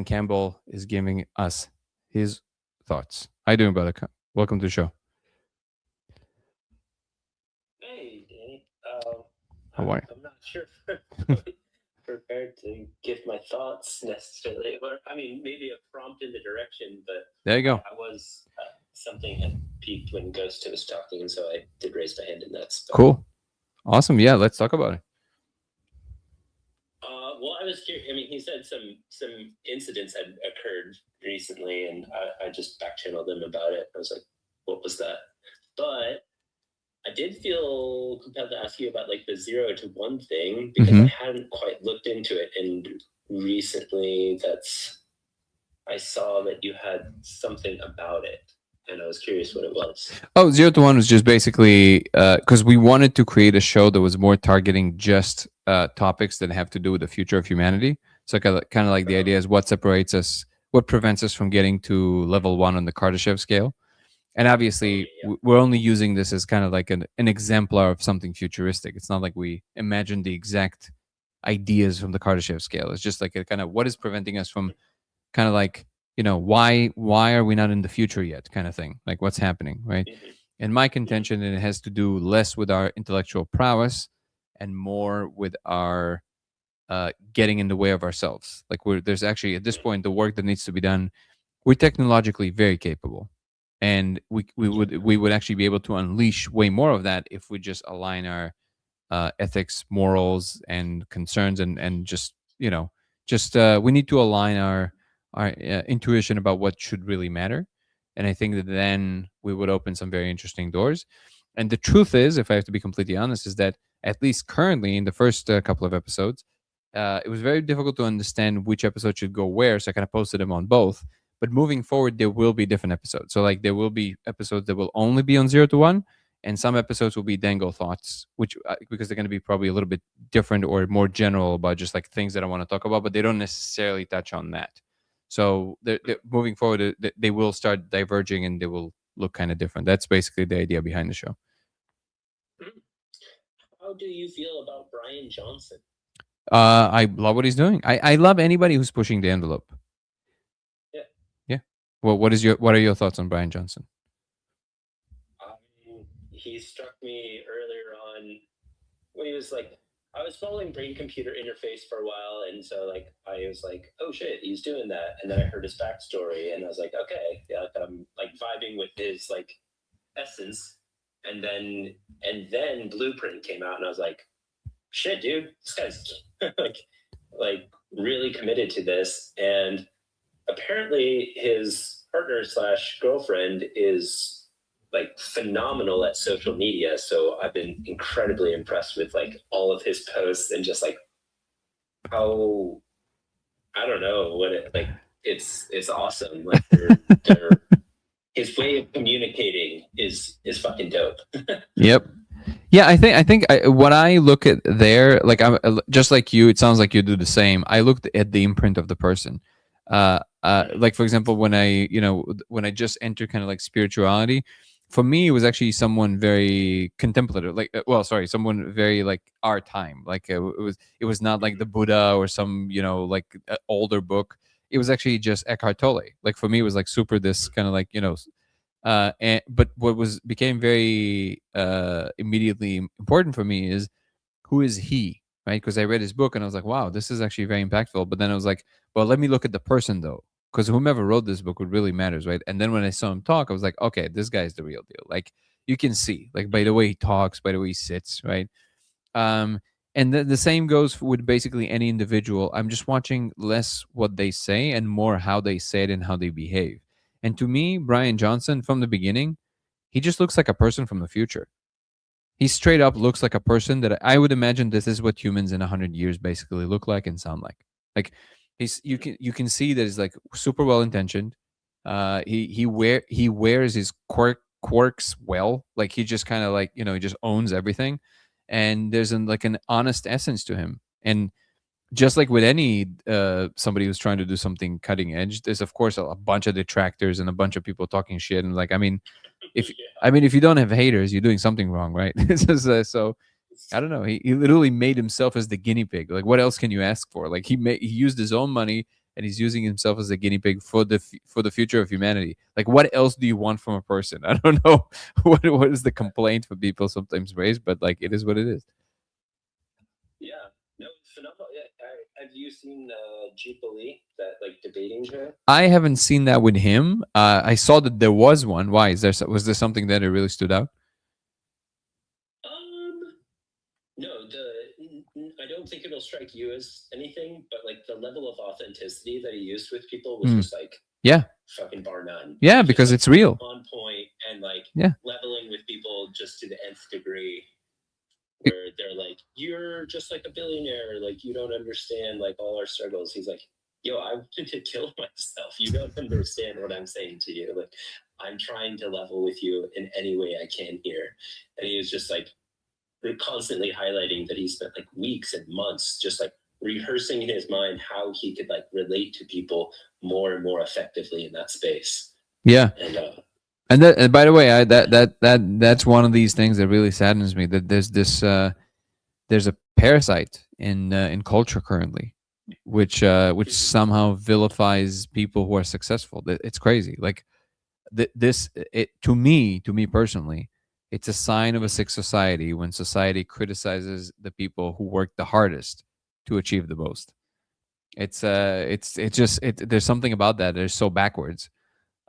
Campbell is giving us his thoughts. How you doing, brother? Welcome to the show.
Hey, Danny.
How are you?
I'm not sure prepared to give my thoughts necessarily. Or, I mean, maybe a prompt in the direction, but
there you go.
I was something had peaked when Ghost was talking, and so I did raise my hand in that spot.
Cool. Awesome. Yeah, let's talk about it.
Well, I was curious. I mean, he said some incidents had occurred recently, and I just back-channeled him about it. I was like, what was that? But I did feel compelled to ask you about like the 0 to 1 thing, because I hadn't quite looked into it. And recently I saw that you had something about it, and I was curious what it was.
Oh, 0 to 1 was just basically because we wanted to create a show that was more targeting just topics that have to do with the future of humanity. So kind of like the idea is what separates us, what prevents us from getting to level 1 on the Kardashev scale. And obviously, we're only using this as kind of like an exemplar of something futuristic. It's not like we imagine the exact ideas from the Kardashev scale. It's just like a kind of what is preventing us from kind of like why are we not in the future yet, kind of thing, like what's happening, right?
Mhm.
And my contention, and it has to do less with our intellectual prowess and more with our getting in the way of ourselves. Like there's actually at this point the work that needs to be done. We're technologically very capable, and we would actually be able to unleash way more of that if we just align our ethics, morals, and concerns, and just we need to align our intuition about what should really matter. And I think that then we would open some very interesting doors. And the truth is, if I have to be completely honest, is that at least currently in the first couple of episodes, it was very difficult to understand which episode should go where. So I kind of posted them on both. But moving forward, there will be different episodes. So like there will be episodes that will only be on 0 to 1, and some episodes will be Dango thoughts, which because they're going to be probably a little bit different or more general about just like things that I want to talk about, but they don't necessarily touch on that. So they're moving forward, they will start diverging and they will look kind of different. That's basically the idea behind the show.
How do you feel about Brian Johnson?
I love what he's doing. I love anybody who's pushing the envelope.
Yeah.
Yeah. Well, what are your thoughts on Brian Johnson?
He struck me earlier on when he was like, I was following brain computer interface for a while, and so like I was like, oh shit, he's doing that, and then I heard his backstory, and I was like, okay, yeah, I'm like vibing with his like essence, and then Blueprint came out, and I was like, shit, dude, this guy's like really committed to this, and apparently his partner / girlfriend is like phenomenal at social media. So I've been incredibly impressed with like all of his posts and just like how, I don't know what it like. It's awesome. Like his way of communicating is fucking dope.
Yep. Yeah, I think what I look at there, like I'm just like you. It sounds like you do the same. I looked at the imprint of the person. Like for example, when I just entered kind of like spirituality, for me it was actually someone very contemplative. Like, someone very like our time. Like it was not like the Buddha or some like older book. It was actually just Eckhart Tolle. Like for me, it was like super this kind of like but what became very immediately important for me is who is he, right? Because I read his book and I was like, wow, this is actually very impactful. But then I was like, well, let me look at the person though, because whomever wrote this book would really matters, right? And then when I saw him talk, I was like, okay, this guy's the real deal. Like you can see, like by the way he talks, by the way he sits, right? And the same goes with basically any individual. I'm just watching less what they say and more how they say it and how they behave. And to me, Brian Johnson, from the beginning, he just looks like a person from the future. He straight up looks like a person that I would imagine this is what humans in 100 years basically look like and sound like. Like you can see that he's like super well intentioned. He wears his quirks well. Like he just kind of like he just owns everything, and there's an honest essence to him. And just like with any somebody who's trying to do something cutting edge, there's of course a bunch of detractors and a bunch of people talking shit. And like, if you don't have haters, you're doing something wrong, right? So I don't know. He literally made himself as the guinea pig. Like, what else can you ask for? Like, he used his own money and he's using himself as a guinea pig for the future of humanity. Like, what else do you want from a person? I don't know what is the complaint for people sometimes raise, but like, it is what it is.
Yeah. No, phenomenal. Yeah, have you seen Jubilee, that like debating show?
I haven't seen that with him. I saw that there was one. Why was there something that really stood out?
No, I don't think it'll strike you as anything, but like the level of authenticity that he used with people was just like fucking bar none.
Yeah,
just,
because
like,
it's real,
on point, and like leveling with people just to the nth degree. Where they're like, you're just like a billionaire, like you don't understand like all our struggles. He's like, yo, I wanted to kill myself. You don't understand what I'm saying to you. Like, I'm trying to level with you in any way I can here. And he was just like constantly highlighting that he spent like weeks and months just like rehearsing in his mind how he could like relate to people more and more effectively in that space.
Yeah. And by the way, that's one of these things that really saddens me, that there's a parasite in culture currently, which somehow vilifies people who are successful. It's crazy. Like this, it to me personally, it's a sign of a sick society when society criticizes the people who work the hardest to achieve the most. There's something about that that is so backwards.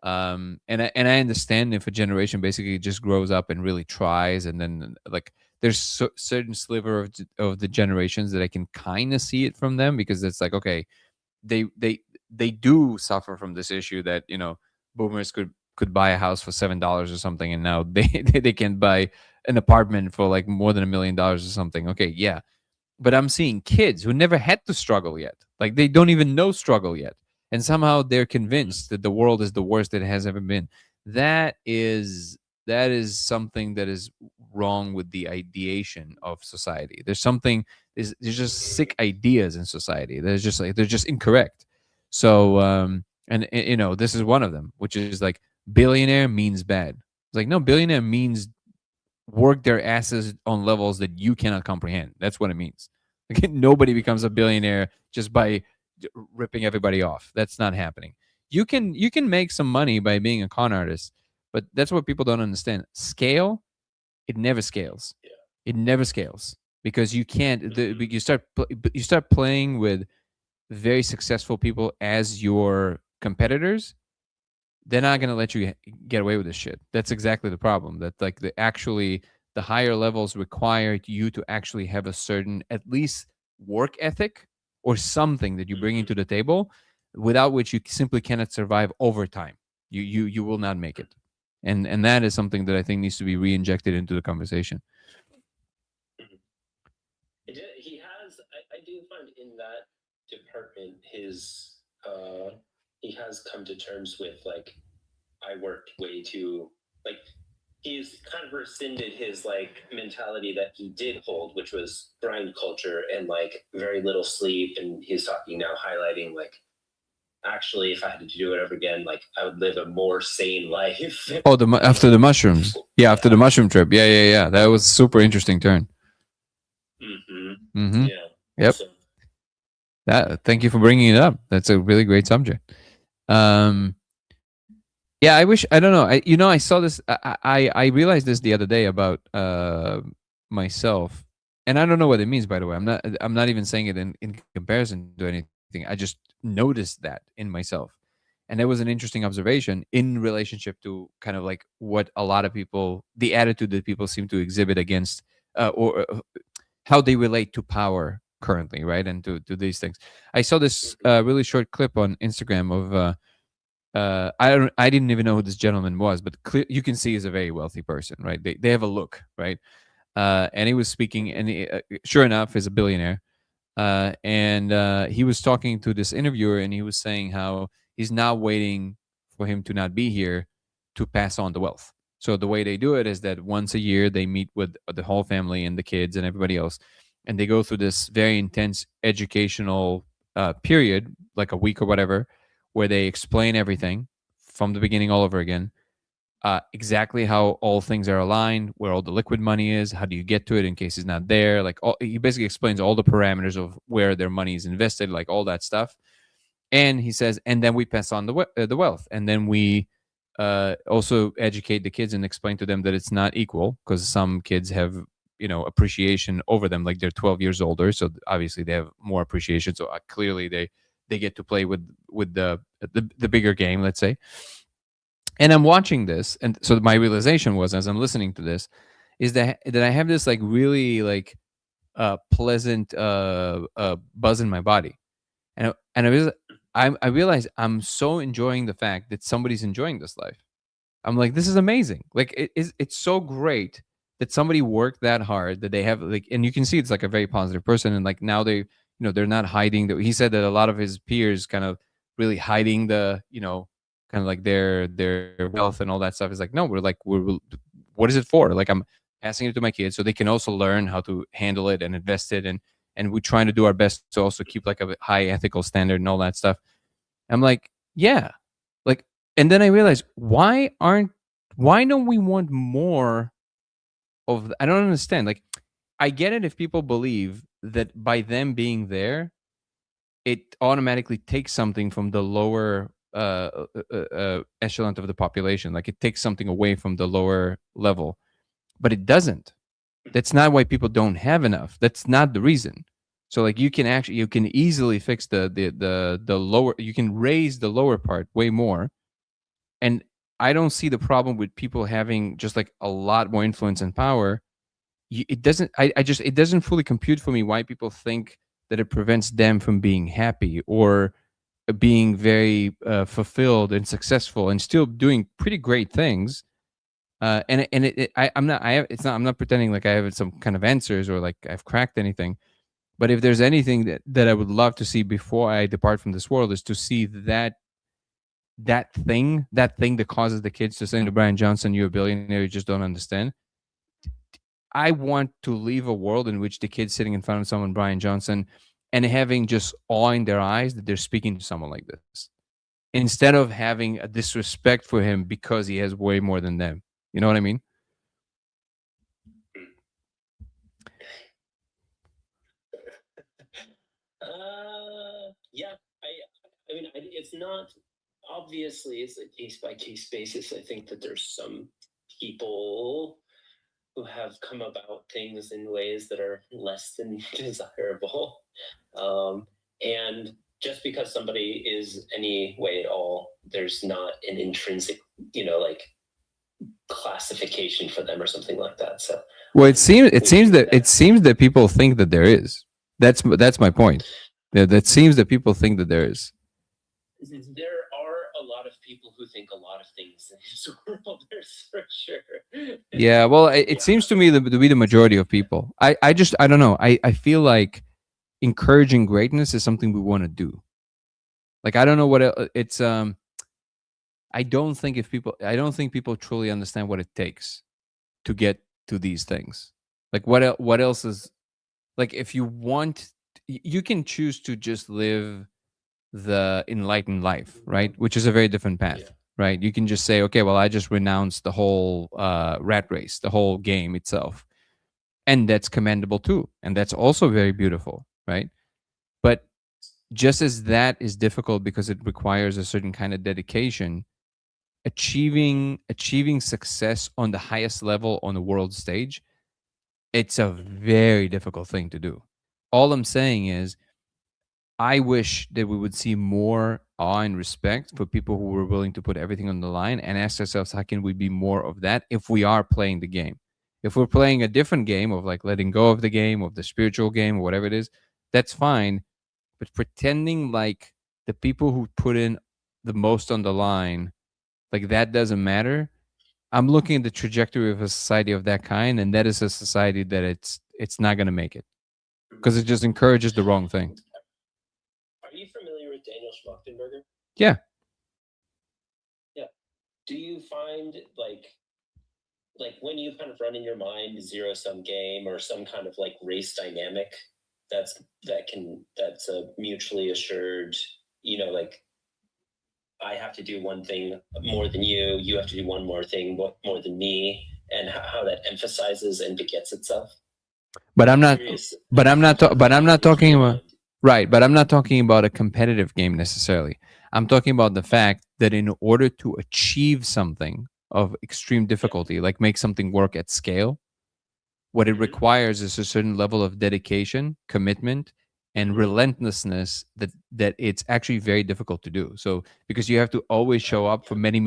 And I understand if a generation basically just grows up and really tries, and then like there's certain sliver of the generations that I can kind of see it from them, because it's like, okay, they do suffer from this issue that, boomers could buy a house for $7 or something, and now they can buy an apartment for like more than $1 million or something. Okay, yeah, but I'm seeing kids who never had to struggle yet. Like they don't even know struggle yet. And somehow they're convinced that the world is the worst it has ever been. That is something that is wrong with the ideation of society. There's just sick ideas in society. They're just incorrect. So and this is one of them, which is like billionaire means bad. It's like, no, billionaire means work their asses on levels that you cannot comprehend. That's what it means. Like, nobody becomes a billionaire just by ripping everybody off. That's not happening. You can make some money by being a con artist, but that's what people don't understand. Scale, it never scales.
Yeah.
It never scales because you can't. You start playing with very successful people as your competitors. They're not going to let you get away with this shit. That's exactly the problem. That like the higher levels require you to actually have a certain, at least, work ethic or something that you bring into the table, without which you simply cannot survive over time. You will not make it. And that is something that I think needs to be re-injected into the conversation.
He has, I do find in that department, he has come to terms with, like, I worked way too, like, he's kind of rescinded his like mentality that he did hold, which was grind culture and like very little sleep. And he's talking now, highlighting like, actually, if I had to do it over again, like I would live a more sane life.
Oh, after the mushrooms, yeah, after the mushroom trip, yeah. That was a super interesting turn.
Yeah.
Yep.
So,
Thank you for bringing it up. That's a really great subject. Yeah, I don't know. I saw this. I realized this the other day about myself, and I don't know what it means. By the way, I'm not even saying it in comparison to anything. I just noticed that in myself, and that was an interesting observation in relationship to kind of like what a lot of people, the attitude that people seem to exhibit against, or how they relate to power currently, right? And to these things. I saw this really short clip on Instagram of. I didn't even know who this gentleman was, but you can see he's a very wealthy person, right? They have a look, right? And he was speaking, and sure enough, is a billionaire. And he was talking to this interviewer, and he was saying how he's now waiting for him to not be here to pass on the wealth. So the way they do it is that once a year they meet with the whole family and the kids and everybody else, and they go through this very intense educational period, like a week or whatever, where they explain everything from the beginning all over again, exactly how all things are aligned, where all the liquid money is, how do you get to it in case it's not there. Like he basically explains all the parameters of where their money is invested, like all that stuff. And he says, and then we pass on the wealth, and then we also educate the kids and explain to them that it's not equal, because some kids have appreciation over them, like they're 12 years older, so obviously they have more appreciation. So clearly they get to play with the bigger game, let's say. And I'm watching this, and so my realization was, as I'm listening to this, is that I have this like really like pleasant buzz in my body, and I realize I'm so enjoying the fact that somebody's enjoying this life. I'm like, this is amazing. Like it's so great that somebody worked that hard, that they have like, and you can see it's like a very positive person, and like now they, they're not hiding. He said that a lot of his peers kind of really hiding the, kind of like their wealth and all that stuff. Is like, no, we're what is it for? Like, I'm passing it to my kids so they can also learn how to handle it and invest it, and we're trying to do our best to also keep like a high ethical standard and all that stuff. I'm like, yeah, like, and then I realized, why don't we want more of? I don't understand. Like, I get it if people believe that by them being there, it automatically takes something from the lower echelon of the population. Like it takes something away from the lower level, but it doesn't. That's not why people don't have enough. That's not the reason. So like you can easily fix the lower. You can raise the lower part way more, and I don't see the problem with people having just like a lot more influence and power. It doesn't. It doesn't fully compute for me why people think that it prevents them from being happy or being very fulfilled and successful and still doing pretty great things. I'm not. It's not. I'm not pretending like I have some kind of answers or like I've cracked anything. But if there's anything that I would love to see before I depart from this world, is to see that thing that causes the kids to say to Brian Johnson, "You're a billionaire. You just don't understand." I want to leave a world in which the kid's sitting in front of someone, Brian Johnson, and having just awe in their eyes that they're speaking to someone like this, instead of having a disrespect for him because he has way more than them. You know what I mean?
Yeah. I mean, it's not obviously it's a case by case basis. I think that there's some people who have come about things in ways that are less than desirable. And just because somebody is any way at all, there's not an intrinsic, like classification for them or something like that. So,
well, it seems that people think that there is. That's my point. That seems that people think that there is.
There are a lot of people who think a lot of things in this world. There's for sure.
Yeah, well, it seems to me to be the majority of people. I don't know. I feel like encouraging greatness is something we want to do. Like I don't know what it's. I don't think people truly understand what it takes to get to these things. Like what else is, like if you want, you can choose to just live the enlightened life, right? Which is a very different path.
Yeah.
Right? You can just say, okay, well, I just renounce the whole rat race, the whole game itself. And that's commendable too. And that's also very beautiful, right? But just as that is difficult because it requires a certain kind of dedication, achieving success on the highest level on the world stage, it's a very difficult thing to do. All I'm saying is, I wish that we would see more awe and respect for people who were willing to put everything on the line, and ask ourselves, how can we be more of that if we are playing the game? If we're playing a different game of like letting go of the game, of the spiritual game, or whatever it is, that's fine. But pretending like the people who put in the most on the line, like that doesn't matter. I'm looking at the trajectory of a society of that kind, and that is a society that it's not going to make it, because it just encourages the wrong thing.
Are you familiar with Daniel Schmachtenberger?
Yeah.
Yeah. Do you find like when you kind of run in your mind zero sum game or some kind of like race dynamic that's a mutually assured, like I have to do one thing more than you have to do one more thing more than me, and how that emphasizes and begets itself?
But I'm not talking about, right, but I'm not talking about a competitive game necessarily. I'm talking about the fact that in order to achieve something of extreme difficulty, like make something work at scale, what it requires is a certain level of dedication, commitment, and relentlessness that it's actually very difficult to do. So because you have to always show up for many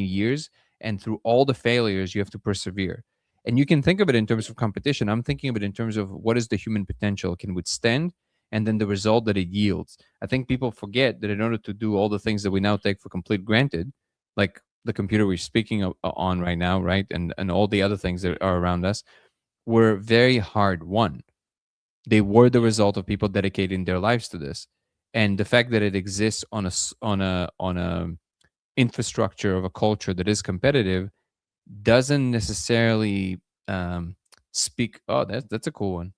years, and through all the failures, you have to persevere. And you can think of it in terms of competition. I'm thinking of it in terms of what is the human potential can withstand, and then the result that it yields. I think people forget that in order to do all the things that we now take for complete granted, like the computer we're speaking on right now, right, and all the other things that are around us, were very hard won. They were the result of people dedicating their lives to this, and the fact that it exists on a infrastructure of a culture that is competitive doesn't necessarily speak. Oh, that's a cool one.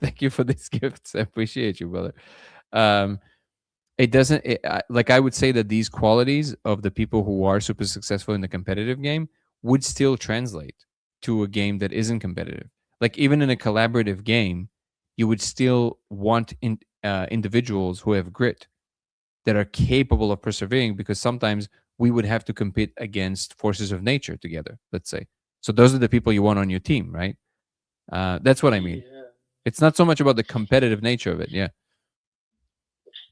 Thank you for these gifts. I appreciate you, brother. It doesn't like I would say that these qualities of the people who are super successful in the competitive game would still translate to a game that isn't competitive. Like even in a collaborative game, you would still want individuals who have grit, that are capable of persevering, because sometimes we would have to compete against forces of nature together, let's say. So those are the people you want on your team, right? That's what I mean.
Yeah.
It's not so much about the competitive nature of it. Yeah.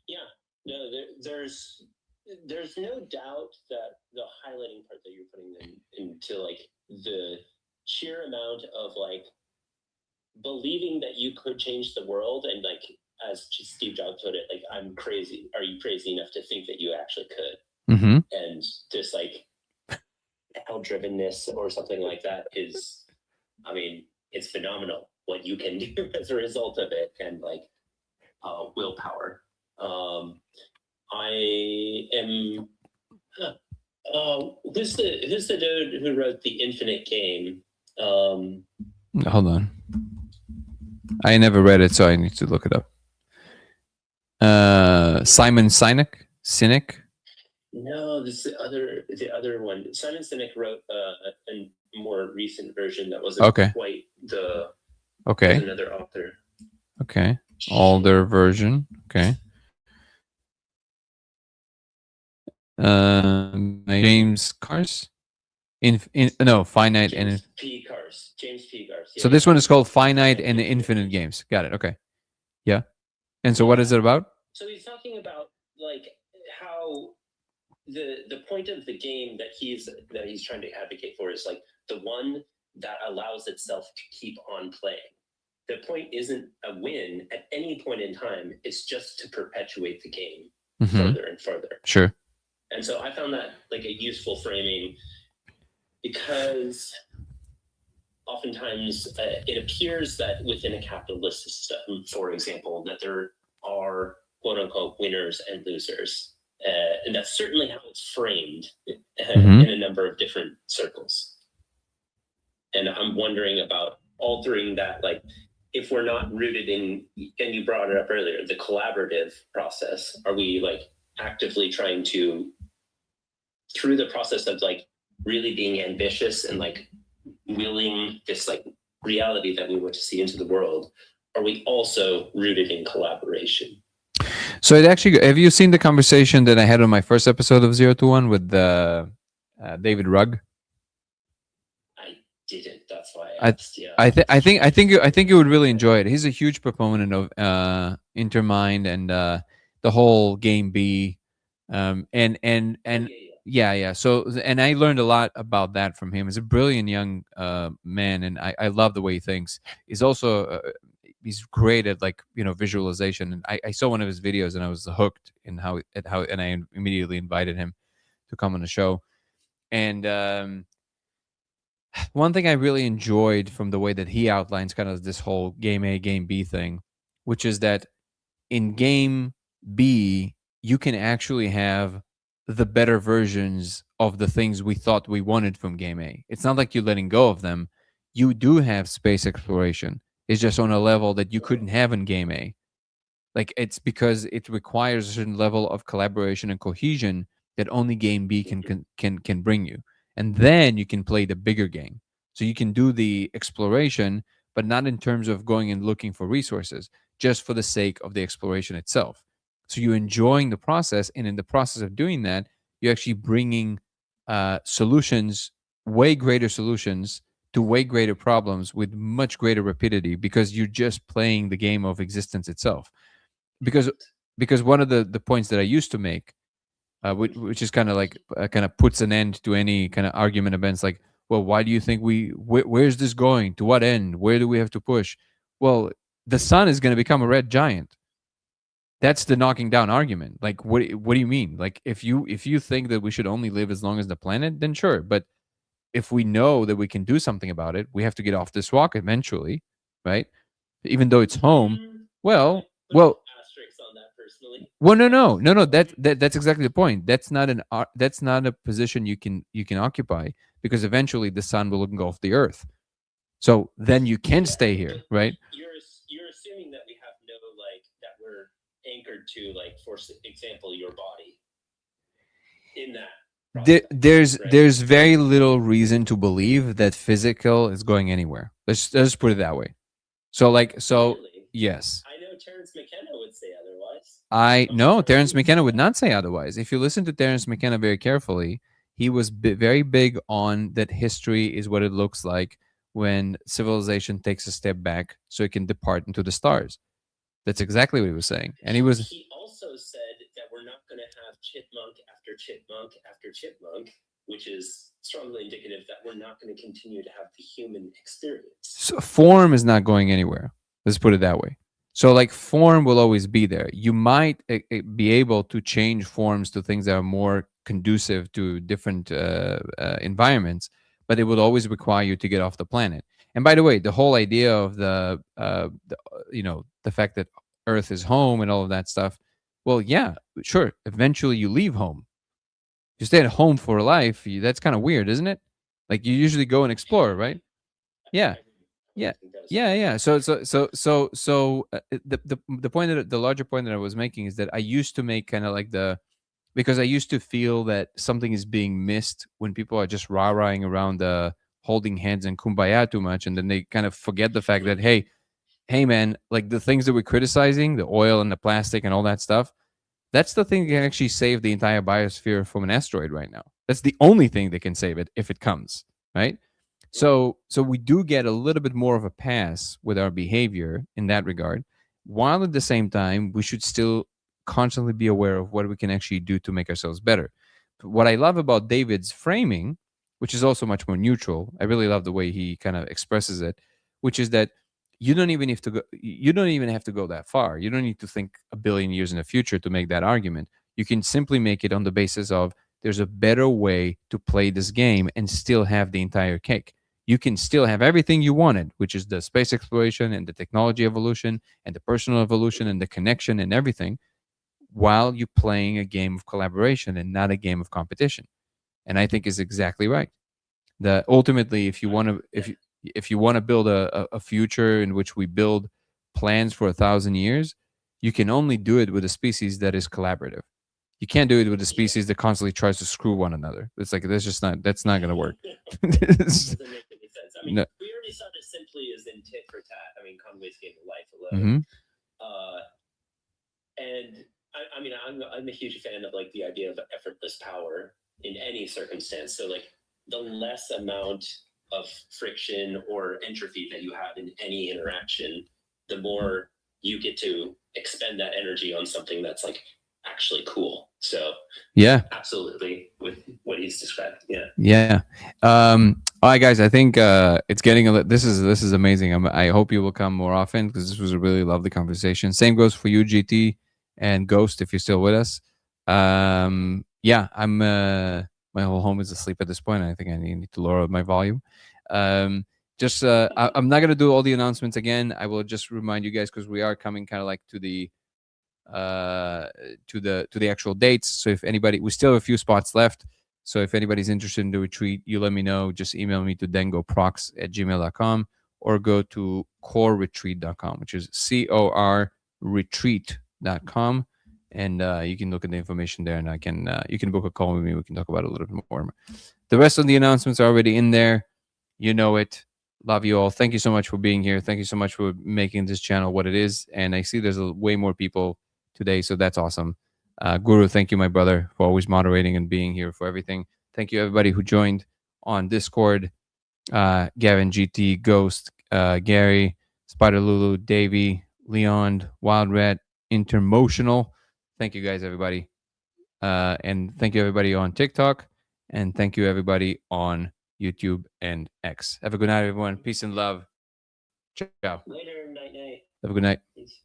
Yeah, no, there's no doubt that the highlighting part that you're putting into like the sheer amount of like believing that you could change the world, and like as Steve Jobs put it, like, I'm crazy. Are you crazy enough to think that you actually could?
Mm-hmm.
And just like hell drivenness or something like that is, I mean, it's phenomenal what you can do as a result of it, and like willpower. I am. Who's the dude who wrote the Infinite Game?
Hold on. I never read it, so I need to look it up. Simon Sinek.
No, this is the other one. Simon Sinek wrote a more recent version that wasn't
Okay.
quite the.
Okay.
Was another author.
Okay. Older version. Okay. James Cars. Finite
James
and.
P. Cars. James P. Cars.
So this one is called Finite and Infinite Games. Got it. Okay. Yeah. And so what is it about?
So he's talking about like how the point of the game that he's trying to advocate for is like the one that allows itself to keep on playing. The point isn't a win at any point in time. It's just to perpetuate the game further and further.
Sure.
And so I found that like a useful framing, because oftentimes it appears that within a capitalist system, for example, that there are quote unquote winners and losers. And that's certainly how it's framed in a number of different circles. And I'm wondering about altering that, like, if we're not rooted in, and you brought it up earlier, the collaborative process, are we like actively trying to, through the process of like really being ambitious and like willing this like reality that we want to see into the world, are we also rooted in collaboration?
So it actually, have you seen the conversation that I had on my first episode of 021 with David Rugg?
I didn't. That's why I asked. Yeah.
I think you would really enjoy it. He's a huge proponent of Intermind and the whole Game B, yeah. So, and I learned a lot about that from him. He's a brilliant young man, and I love the way he thinks. He's also he's great at like visualization. And I saw one of his videos and I was hooked in how and I immediately invited him to come on the show. And one thing I really enjoyed from the way that he outlines kind of this whole game A, game B thing, which is that in game B, you can actually have the better versions of the things we thought we wanted from game A. It's not like you're letting go of them. You do have space exploration. It's just on a level that you couldn't have in game A. Like, it's because it requires a certain level of collaboration and cohesion that only game B can bring you. And then you can play the bigger game. So you can do the exploration, but not in terms of going and looking for resources, just for the sake of the exploration itself. So you're enjoying the process, and in the process of doing that, you're actually bringing solutions, way greater solutions to way greater problems with much greater rapidity, because you're just playing the game of existence itself. Because one of the points that I used to make, which is kind of like kind of puts an end to any kind of argument events, like, well, why do you think where's this going? To what end? Where do we have to push? Well, the sun is going to become a red giant. That's the knocking down argument. Like, what do you mean? Like, if you think that we should only live as long as the planet, then sure. But if we know that we can do something about it, we have to get off this rock eventually, right? Even though it's home. Well.
Asterisks on that personally.
Well, no. That's exactly the point. That's not a position you can occupy, because eventually the sun will engulf the earth. So then you can stay here, right?
You're assuming that we have no, like, that we're anchored to, like, for example, your body in that process, right?
There's very little reason to believe that physical is going anywhere. Let's put it that way. So
Really?
yes.
I know Terrence McKenna would say
No, Terence McKenna would not say otherwise. If you listen to Terence McKenna very carefully, he was very big on that history is what it looks like when civilization takes a step back so it can depart into the stars. That's exactly what he was saying. And he was
He also said that we're not going to have chipmunk after chipmunk after chipmunk, which is strongly indicative that we're not going to continue to have the human experience.
so form is not going anywhere. Let's put it that way. So like form will always be there. You might be able to change forms to things that are more conducive to different environments, but it would always require you to get off the planet. And by the way, the whole idea of the the fact that Earth is home and all of that stuff. Well, yeah, sure. Eventually, you leave home. You stay at home for life. That's kind of weird, isn't it? Like you usually go and explore, right? Yeah. Yeah. Yeah. So the point that the larger point that I was making is that I used to make kind of like because I used to feel that something is being missed when people are just rah-rahing around holding hands and kumbaya too much, and then they kind of forget the fact that hey man, like the things that we're criticizing, the oil and the plastic and all that stuff, that's the thing that can actually save the entire biosphere from an asteroid right now. That's the only thing that can save it if it comes, right? So we do get a little bit more of a pass with our behavior in that regard, while at the same time we should still constantly be aware of what we can actually do to make ourselves better. What I love about David's framing, which is also much more neutral, I really love the way he kind of expresses it, which is that you don't even have to go that far. You don't need to think a billion years in the future to make that argument. You can simply make it on the basis of there's a better way to play this game and still have the entire cake. You can still have everything you wanted, which is the space exploration and the technology evolution and the personal evolution and the connection and everything, while you're playing a game of collaboration and not a game of competition. And I think is exactly right. That ultimately, if you want to build a future in which we build plans for 1,000 years, you can only do it with a species that is collaborative. You can't do it with a species that constantly tries to screw one another. It's like that's not going to work.
Doesn't make any sense. I mean,
No.
we already saw this simply as in tit for tat. I mean, Conway's Game of Life alone.
Mhm.
And I mean, I'm a huge fan of like the idea of effortless power in any circumstance. So like the less amount of friction or entropy that you have in any interaction, the more you get to expend that energy on something that's like actually cool. So
Yeah.
absolutely with what he's described. Yeah.
Yeah. All right, guys. I think it's getting this is amazing. I hope you will come more often because this was a really lovely conversation. Same goes for you, GT and Ghost, if you're still with us. Yeah, I'm. My whole home is asleep at this point. I think I need to lower my volume. I'm not gonna do all the announcements again. I will just remind you guys because we are coming kind of like to the actual dates. So if anybody, we still have a few spots left. So if anybody's interested in the retreat, you let me know. Just email me to dengoprox@gmail.com or go to coreretreat.com, which is CORretreat.com. And you can look at the information there, and you can book a call with me. We can talk about it a little bit more. The rest of the announcements are already in there. You know it. Love you all. Thank you so much for being here. Thank you so much for making this channel what it is. And I see there's way more people today, so that's awesome. Guru, thank you, my brother, for always moderating and being here for everything. Thank you, everybody who joined on Discord. Gavin, GT, Ghost, Gary, Spider Lulu, Davey, Leon, Wild Rat, Intermotional. Thank you, guys, everybody. And thank you, everybody on TikTok. And thank you, everybody on YouTube and X. Have a good night, everyone. Peace and love. Ciao.
Later, night.
Have a good night.
Peace.